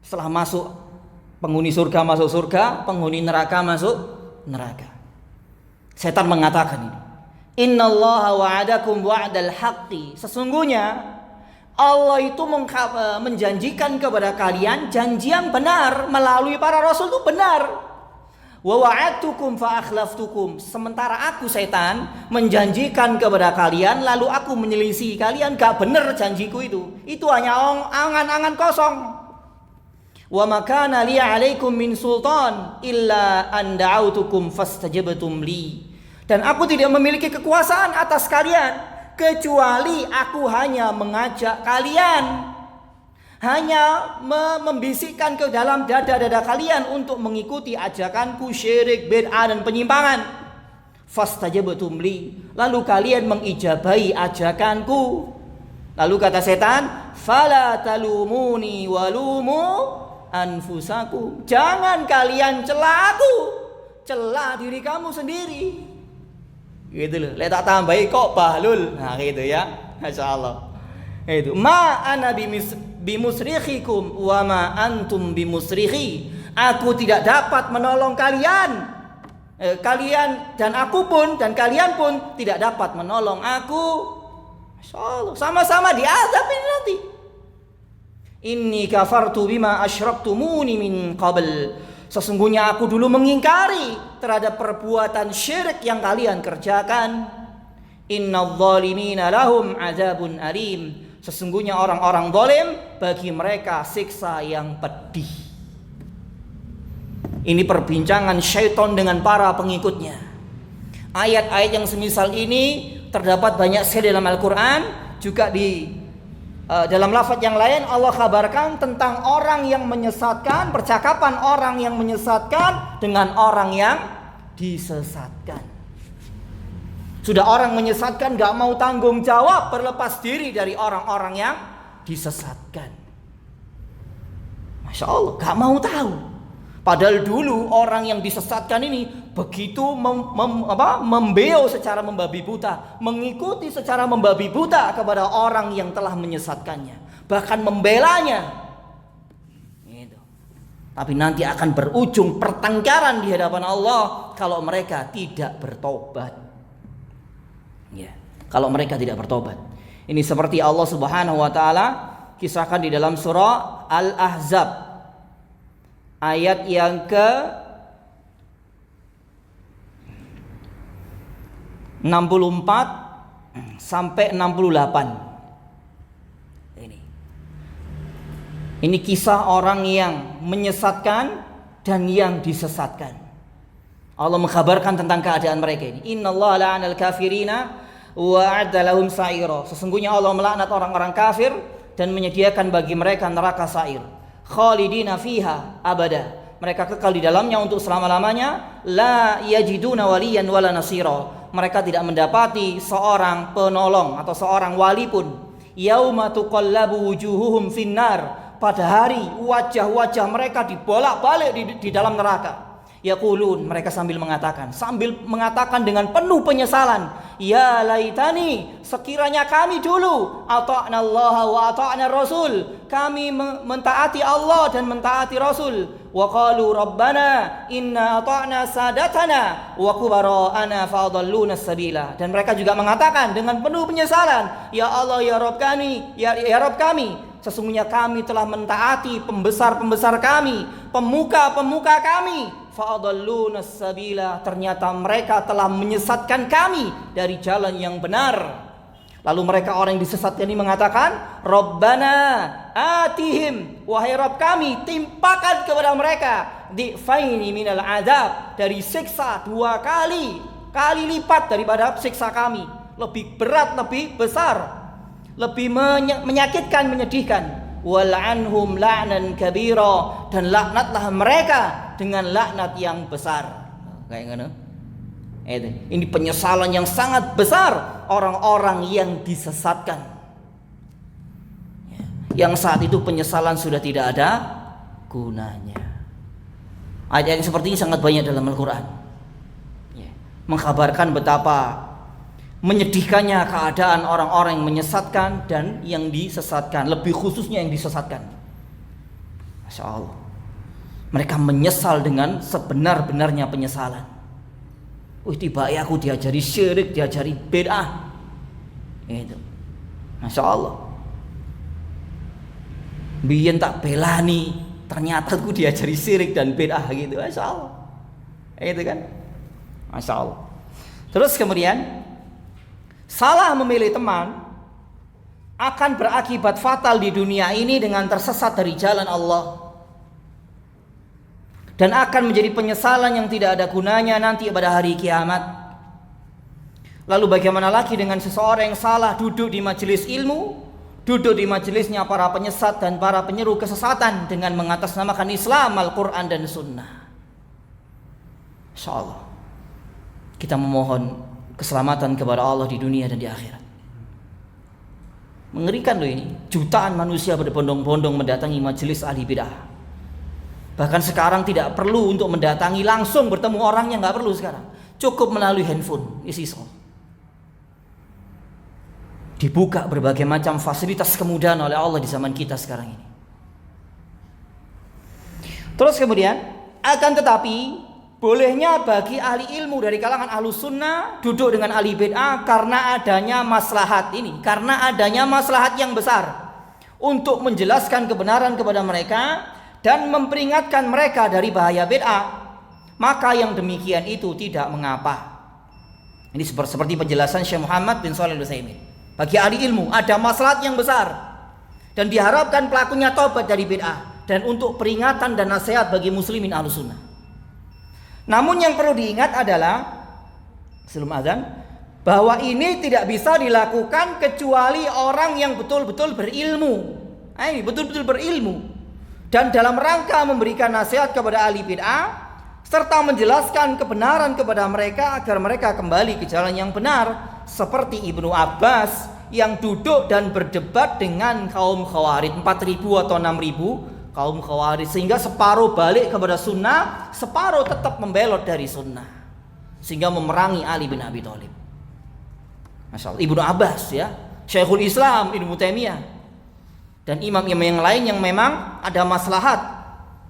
Setelah masuk, penghuni surga masuk surga, penghuni neraka masuk neraka. Setan mengatakan ini, innallaha wa'adakum wa'dal haqqi. Sesungguhnya Allah itu menjanjikan kepada kalian janji yang benar melalui para rasul itu benar. Wa wa'adtukum fa akhlaftukum. Sementara aku setan menjanjikan kepada kalian lalu aku menyelisih kalian, gak benar janjiku itu. Itu hanya angan-angan kosong. Wa ma kana li 'alaikum min sultan illa an da'autukum fastajabtum li. Dan aku tidak memiliki kekuasaan atas kalian kecuali aku hanya mengajak kalian, hanya membisikkan ke dalam dada-dada kalian untuk mengikuti ajakanku, syirik, bid'ah dan penyimpangan. Fastajabtum li, lalu kalian mengijabahi ajakanku. Lalu kata setan, fala talumuni walumu anfusakum. Jangan kalian cela aku, cela diri kamu sendiri. Gitu loh. Lihat tak tambahi kok bahlul. Nah gitu ya. Masyaallah. Itu ma ana bimusrikhikum wa ma antum bimusrikhi. Aku tidak dapat menolong kalian. Kalian dan aku pun dan kalian pun tidak dapat menolong aku. Masyaallah. Sama-sama diazab ini nanti. Inni kafartu bima asyraktumuni min qabl. Sesungguhnya aku dulu mengingkari terhadap perbuatan syirik yang kalian kerjakan. Innadz zalimina lahum adzabun alim. Sesungguhnya orang-orang zalim bagi mereka siksa yang pedih. Ini perbincangan syaitan dengan para pengikutnya. Ayat-ayat yang semisal ini terdapat banyak sekali dalam Al-Quran. Juga di dalam lafaz yang lain Allah kabarkan tentang orang yang menyesatkan, percakapan orang yang menyesatkan dengan orang yang disesatkan. Sudah orang menyesatkan gak mau tanggung jawab, berlepas diri dari orang-orang yang disesatkan. Masya Allah, gak mau tahu. Padahal dulu orang yang disesatkan ini begitu membeo secara membabi buta, mengikuti secara membabi buta kepada orang yang telah menyesatkannya, bahkan membelanya. Gitu. Tapi nanti akan berujung pertengkaran di hadapan Allah kalau mereka tidak bertobat. Ya, kalau mereka tidak bertobat. Ini seperti Allah Subhanahu wa taala kisahkan di dalam surah Al-Ahzab ayat yang ke 64 sampai 68. Ini kisah orang yang menyesatkan dan yang disesatkan. Allah mengkabarkan tentang keadaan mereka ini. Innallaha la'anal kafirina wa a'adda lahum sa'ira. Sesungguhnya Allah melaknat orang-orang kafir dan menyediakan bagi mereka neraka sa'ir. Khalidina fiha abada. Mereka kekal di dalamnya untuk selama-lamanya. La yajiduna waliyan wala nasira. Mereka tidak mendapati seorang penolong atau seorang wali pun. Yauma tuqallabu wujuhuhum finnar. Pada hari wajah-wajah mereka dibolak-balik di dalam neraka. Yaqulun, mereka sambil mengatakan dengan penuh penyesalan, ya laitani, sekiranya kami dulu ata'na Allah wa ata'na Rasul, kami mentaati Allah dan mentaati Rasul. Wa qalu rabbana inna ata'na sadatana wa kubara'ana fa'adalluna sabila. Dan mereka juga mengatakan dengan penuh penyesalan, ya Allah, ya Rabb kami, ya Rabb kami, sesungguhnya kami telah mentaati pembesar-pembesar kami, pemuka-pemuka kami. Fa'adalluna sabila, ternyata mereka telah menyesatkan kami dari jalan yang benar. Lalu mereka orang yang disesatkan ini mengatakan, Rabbana atihim, wahai Rabb kami, timpakan kepada mereka di'faini minal azab, dari siksa 2 kali lipat daripada siksa kami. Lebih berat, lebih besar, lebih menyakitkan, menyedihkan. Wal'anhum la'nan kabira, dan laknatlah mereka dengan laknat yang besar. Kayak ngono. Ini penyesalan yang sangat besar orang-orang yang disesatkan. Yang saat itu penyesalan sudah tidak ada gunanya. Ayat yang seperti ini sangat banyak dalam Al-Quran. Mengkabarkan betapa menyedihkannya keadaan orang-orang yang menyesatkan dan yang disesatkan, lebih khususnya yang disesatkan. Masya Allah. Mereka menyesal dengan sebenar-benarnya penyesalan. Tiba aku diajari syirik, diajari bid'ah. Itu. Masya Allah. Biyen tak belani, ternyata aku diajari syirik dan bid'ah gitu. Masya Allah. Itu kan? Masya Allah. Terus kemudian salah memilih teman akan berakibat fatal di dunia ini dengan tersesat dari jalan Allah, dan akan menjadi penyesalan yang tidak ada gunanya nanti pada hari kiamat. Lalu bagaimana lagi dengan seseorang yang salah duduk di majelis ilmu, duduk di majelisnya para penyesat dan para penyeru kesesatan dengan mengatasnamakan Islam, Al-Quran dan Sunnah. InsyaAllah kita memohon keselamatan kepada Allah di dunia dan di akhirat. Mengerikan loh ini, jutaan manusia berbondong-bondong mendatangi majelis ahli bid'ah. Bahkan sekarang tidak perlu untuk mendatangi langsung bertemu orangnya, nggak perlu sekarang. Cukup melalui handphone, isi sol. Dibuka berbagai macam fasilitas kemudahan oleh Allah di zaman kita sekarang ini. Terus kemudian, akan tetapi bolehnya bagi ahli ilmu dari kalangan ahlus sunnah duduk dengan ahli bid'ah karena adanya maslahat ini, karena adanya maslahat yang besar untuk menjelaskan kebenaran kepada mereka dan memperingatkan mereka dari bahaya bid'ah. Maka yang demikian itu tidak mengapa. Ini seperti penjelasan Syekh Muhammad bin Shalih Al-Utsaimin. Bagi ahli ilmu ada maslahat yang besar dan diharapkan pelakunya taubat dari bid'ah, dan untuk peringatan dan nasihat bagi muslimin ahlus sunnah. Namun yang perlu diingat adalah sebelum azan bahwa ini tidak bisa dilakukan kecuali orang yang betul-betul berilmu. Ini betul-betul berilmu dan dalam rangka memberikan nasihat kepada ahli bid'ah serta menjelaskan kebenaran kepada mereka agar mereka kembali ke jalan yang benar, seperti Ibnu Abbas yang duduk dan berdebat dengan kaum Khawarij 4.000 atau 6.000 kaum Khawarij, sehingga separuh balik kepada sunnah, separuh tetap membelot dari sunnah, sehingga memerangi Ali bin Abi Thalib. Masya Allah. Ibnu Abbas ya, Syekhul Islam Ibnu Taimiyah dan imam-imam yang lain yang memang ada maslahat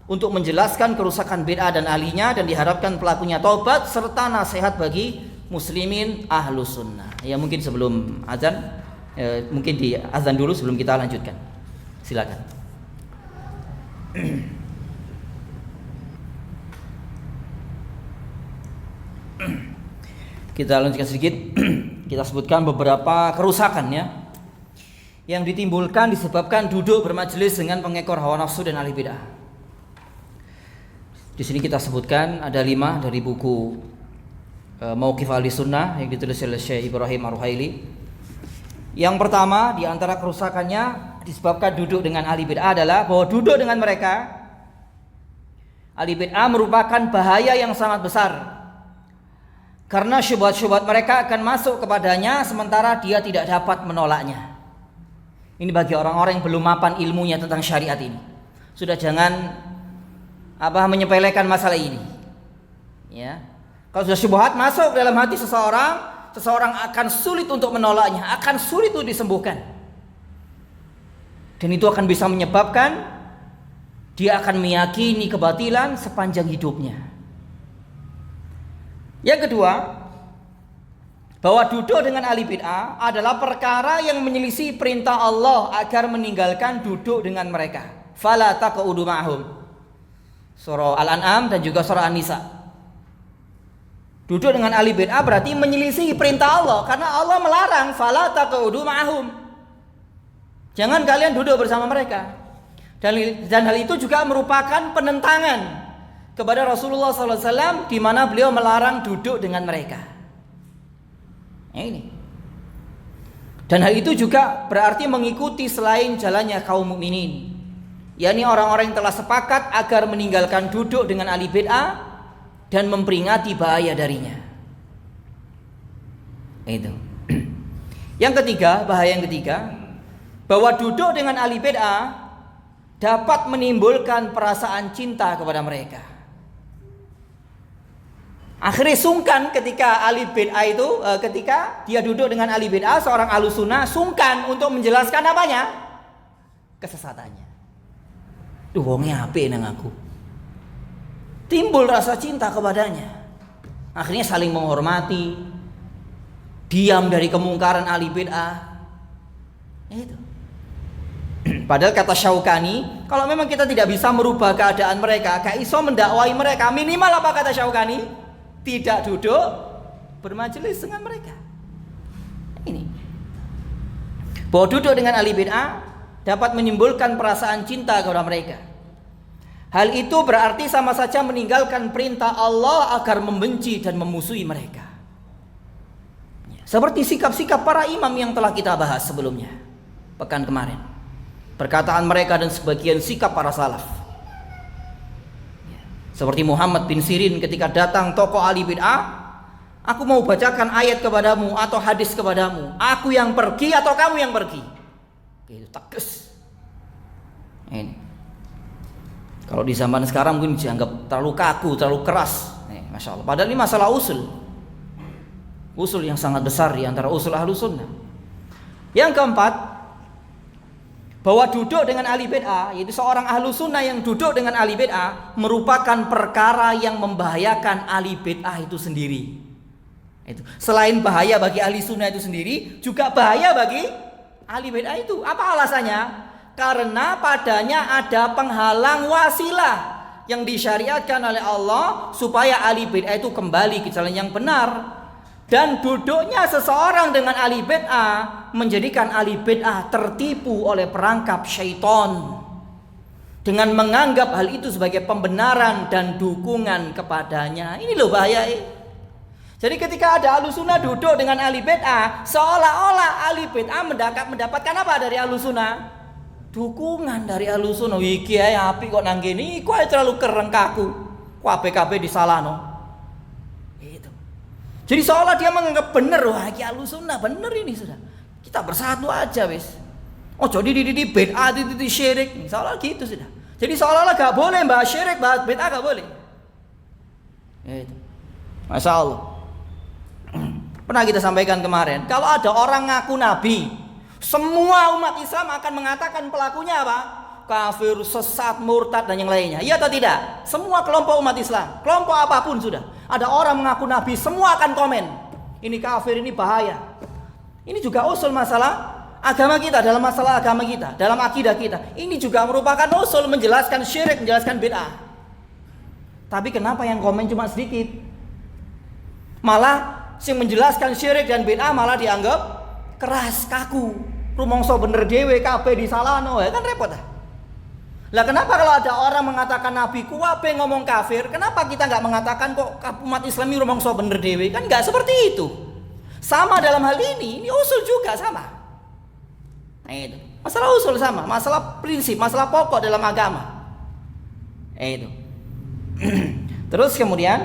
untuk menjelaskan kerusakan bid'ah dan ahlinya, dan diharapkan pelakunya taubat serta nasihat bagi muslimin ahlus sunnah. Ya mungkin sebelum azan, mungkin di azan dulu sebelum kita lanjutkan. Silakan. Kita lanjutkan sedikit. Kita sebutkan beberapa kerusakan ya yang ditimbulkan disebabkan duduk bermajelis dengan pengekor hawa nafsu dan ahli bid'ah. Di sini kita sebutkan ada 5 dari buku Mauqif Ahli Sunnah yang ditulis oleh Syekh Ibrahim Ar-Ruhaili. Yang pertama di antara kerusakannya disebabkan duduk dengan ahli bid'ah adalah bahwa duduk dengan mereka, ahli bid'ah, merupakan bahaya yang sangat besar, karena syubhat-syubhat mereka akan masuk kepadanya sementara dia tidak dapat menolaknya. Ini bagi orang-orang yang belum mapan ilmunya tentang syariat ini. Sudah jangan menyepelekan masalah ini. Ya. Kalau sudah syubhat masuk dalam hati seseorang akan sulit untuk menolaknya, akan sulit untuk disembuhkan. Dan itu akan bisa menyebabkan dia akan meyakini kebatilan sepanjang hidupnya. Yang kedua, bahwa duduk dengan ahli bid'ah adalah perkara yang menyelisih perintah Allah agar meninggalkan duduk dengan mereka. Fala taq'udu ma'hum. Surah Al-An'am dan juga surah An-Nisa. Duduk dengan ahli bid'ah berarti menyelisih perintah Allah, karena Allah melarang fala taq'udu ma'hum. Jangan kalian duduk bersama mereka. Dan hal itu juga merupakan penentangan kepada Rasulullah SAW, di mana beliau melarang duduk dengan mereka. Ini. Dan hal itu juga berarti mengikuti selain jalannya kaum mukminin, yakni orang-orang yang telah sepakat agar meninggalkan duduk dengan ahli bid'ah dan memperingati bahaya darinya. Itu. Yang ketiga, bahaya yang ketiga, bahwa duduk dengan ahli bid'ah dapat menimbulkan perasaan cinta kepada mereka. Akhirnya sungkan ketika ahli bid'ah itu, ketika dia duduk dengan ahli bid'ah, seorang ahlus sunnah sungkan untuk menjelaskan apanya? Kesesatannya. Duh, wongnya apik nang aku. Timbul rasa cinta kepadanya. Akhirnya saling menghormati, diam dari kemungkaran ahli bid'ah. Itu. Padahal kata Syaukani, kalau memang kita tidak bisa merubah keadaan mereka, gak iso mendakwai mereka, minimal apa kata Syaukani? Tidak duduk bermajelis dengan mereka. Ini. Bahwa duduk dengan ahli bid'ah dapat menimbulkan perasaan cinta kepada mereka. Hal itu berarti sama saja meninggalkan perintah Allah agar membenci dan memusuhi mereka. Seperti sikap-sikap para imam yang telah kita bahas sebelumnya, pekan kemarin. Perkataan mereka dan sebagian sikap para salaf. Seperti Muhammad bin Sirin ketika datang tokoh ahli bid'ah, aku mau bacakan ayat kepadamu atau hadis kepadamu. Aku yang pergi atau kamu yang pergi? Itu tegas. Ini. Kalau di zaman sekarang mungkin dianggap terlalu kaku, terlalu keras. Masya Allah. Padahal ini masalah usul. Usul yang sangat besar di antara usul Ahlus Sunnah. Yang keempat, bahwa duduk dengan ahli bid'ah, yaitu seorang Ahlus Sunnah yang duduk dengan ahli bid'ah merupakan perkara yang membahayakan ahli bid'ah itu sendiri. Itu. Selain bahaya bagi ahli sunnah itu sendiri, juga bahaya bagi ahli bid'ah itu. Apa alasannya? Karena padanya ada penghalang wasilah yang disyariatkan oleh Allah supaya ahli bid'ah itu kembali ke jalan yang benar. Dan duduknya seseorang dengan ahli bid'ah menjadikan ahli bid'ah tertipu oleh perangkap syaitan dengan menganggap hal itu sebagai pembenaran dan dukungan kepadanya. Ini loh bahaya. Jadi ketika ada Ahlus Sunnah duduk dengan ahli bid'ah, seolah-olah ahli bid'ah mendapatkan apa dari Ahlus Sunnah? Dukungan dari Ahlus Sunnah. Iki ae apik kok nang kene, iku ae terlalu kereng kaku. Kabeh-kabeh disalahno. Jadi seolah dia menganggap benar, wah iki Ahlus Sunnah benar ini sudah. Kita bersatu aja wis. Ojo di bid'ah, di syirik. Seolah gitu sudah. Jadi seolah-olah gak boleh bahas syirik, bahas bid'ah gak boleh. Itu. Masya Allah. Pernah kita sampaikan kemarin, kalau ada orang ngaku nabi, semua umat Islam akan mengatakan pelakunya apa? Kafir, sesat, murtad dan yang lainnya. Iya atau tidak? Semua kelompok umat Islam, kelompok apapun sudah. Ada orang mengaku nabi, semua akan komen. Ini kafir, ini bahaya. Ini juga usul masalah agama kita, dalam masalah agama kita, dalam akidah kita. Ini juga merupakan usul menjelaskan syirik, menjelaskan bid'ah. Tapi kenapa yang komen cuma sedikit? Malah yang menjelaskan syirik dan bid'ah malah dianggap keras, kaku. Rumongso bener dewe, kabeh disalahno, ya kan repot ah. Lah kenapa kalau ada orang mengatakan nabi kuwabe ngomong kafir, kenapa kita nggak mengatakan kok umat Islam ini rumongso bener dewe? Kan nggak seperti itu. Sama dalam hal ini usul juga sama. Nah itu. Masalah usul sama, masalah prinsip, masalah pokok dalam agama. Itu. Terus kemudian,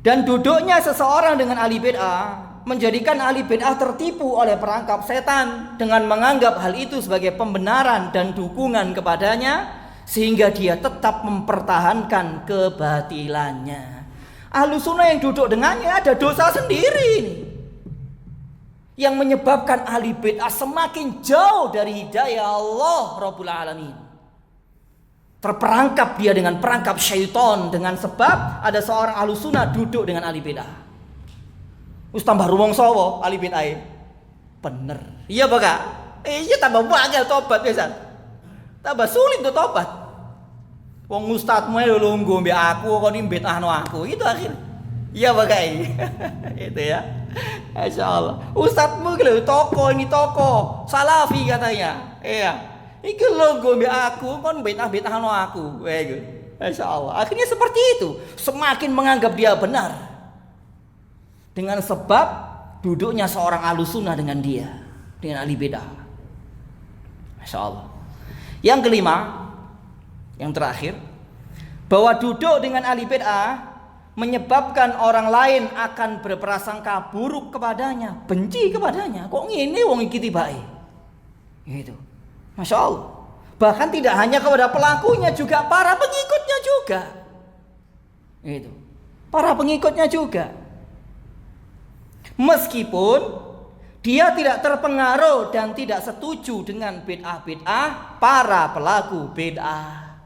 dan duduknya seseorang dengan ahli bid'ah menjadikan ahli bid'ah tertipu oleh perangkap setan dengan menganggap hal itu sebagai pembenaran dan dukungan kepadanya, sehingga dia tetap mempertahankan kebatilannya. Ahlus Sunnah yang duduk dengannya ada dosa sendiri ini, yang menyebabkan ahli bid'ah semakin jauh dari hidayah Allah Rabbul Alamin. Terperangkap dia dengan perangkap syaitan dengan sebab ada seorang Ahlus Sunnah duduk dengan ahli bid'ah. Wis tambah rumangsa wae ahli bid'ah. Bener. Iya apa Kak? Iya tambah wangel tobat pisan. Tambah sulit untuk tobat. Wong ustadzmu lho lungguh mbek aku kok ni bid'ahno aku. Itu akhir. Iya apa Kak? Itu ya. Masyaallah. Ustadzmu lho toko toko salafi katanya. Iya. Iki lungguh mbek aku kon bid'ahno aku. Masyaallah. Akhirnya seperti itu. Semakin menganggap dia benar. Dengan sebab duduknya seorang Ahlus Sunnah dengan dia, dengan ahli bid'ah. Masya Allah. Yang kelima, yang terakhir, bahwa duduk dengan ahli bid'ah menyebabkan orang lain akan berprasangka buruk kepadanya, benci kepadanya. Kok ngene wong iki tibake? Gitu. Masya Allah. Bahkan tidak hanya kepada pelakunya, juga para pengikutnya juga. Gitu. Para pengikutnya juga. Meskipun Dia tidak terpengaruh dan tidak setuju dengan bid'ah-bid'ah para pelaku bid'ah.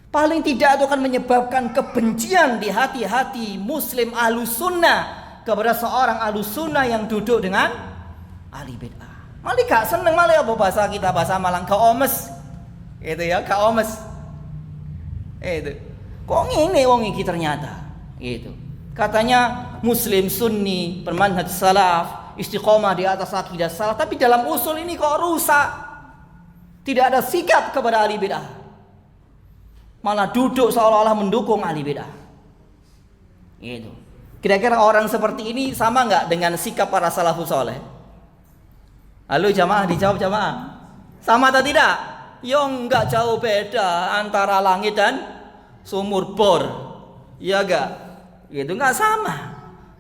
Paling tidak itu akan menyebabkan kebencian di hati-hati muslim ahlus sunnah kepada seorang ahlus sunnah yang duduk dengan ahli bid'ah. Malah gak seneng, malah apa bahasa kita, bahasa Malang, gak omes. Itu ya, gak omes. Itu. Kok ngene wong iki ternyata. Gitu. Katanya muslim sunni, bermanhaj salaf, istiqomah di atas akidah salaf, tapi dalam usul ini kok rusak. Tidak ada sikap kepada ahli bid'ah. Malah duduk seolah-olah mendukung ahli bid'ah. Gitu. Kira-kira orang seperti ini sama enggak dengan sikap para salafus saleh? Halo jamaah, dijawab jamaah. Sama atau tidak? Ya enggak jauh beda antara langit dan sumur bor. Iya enggak? Gitu enggak sama.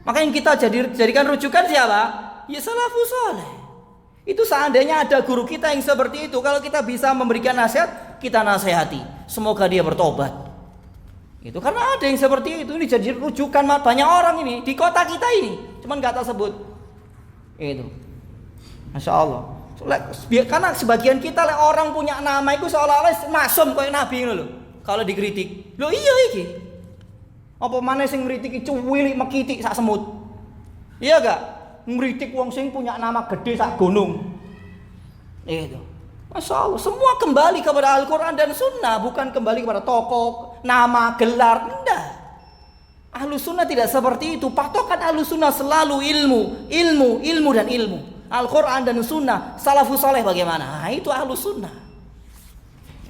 Makanya kita jadikan rujukan siapa? Ya salafus saleh. Itu seandainya ada guru kita yang seperti itu, kalau kita bisa memberikan nasihat, kita nasihati. Semoga dia bertobat. Itu karena ada yang seperti itu. Ini jadi rujukan banyak orang ini di kota kita ini, cuman enggak tersebut. Itu. Masya Allah. Karena sebagian kita orang punya nama itu seolah-olah masum kayak nabi loh. Kalau dikritik, loh iya iki. Apa mana sing ngritiki cuwilik mekitik sak semut? Iya gak? Ngritik wong sing punya nama gede sak gunung. Itu. Masya Allah, semua kembali kepada Al-Quran dan Sunnah, bukan kembali kepada tokoh, nama, gelar. Tidak. Ahlus Sunnah tidak seperti itu. Patokan Ahlus Sunnah selalu ilmu dan ilmu. Al-Quran dan Sunnah. Salafus saleh bagaimana? Nah, itu Ahlus Sunnah.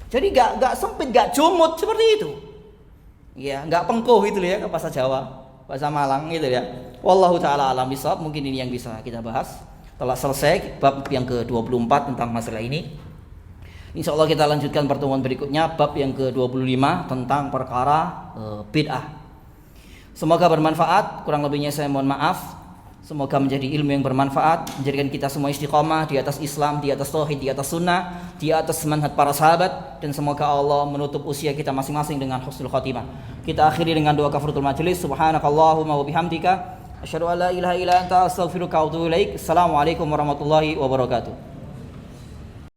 Jadi gak sempit, gak jumut seperti itu. Ya, enggak pengkoh itu ya, bahasa Jawa, bahasa Malang gitu ya. Wallahu taala alam bisawab. Mungkin ini yang bisa kita bahas. Telah selesai bab yang ke-24 tentang masalah ini. Insyaallah kita lanjutkan pertemuan berikutnya bab yang ke-25 tentang perkara bid'ah. Semoga bermanfaat, kurang lebihnya saya mohon maaf. Semoga menjadi ilmu yang bermanfaat, menjadikan kita semua istiqomah di atas Islam, di atas tauhid, di atas sunnah, di atas manhaj para sahabat, dan semoga Allah menutup usia kita masing-masing dengan husnul khatimah. Kita akhiri dengan doa kafaratul majelis. Subhanakallahumma wa bihamdika asyhadu an la ilaha illa anta astaghfiruka wa atubu ilaik. Assalamualaikum warahmatullahi wabarakatuh.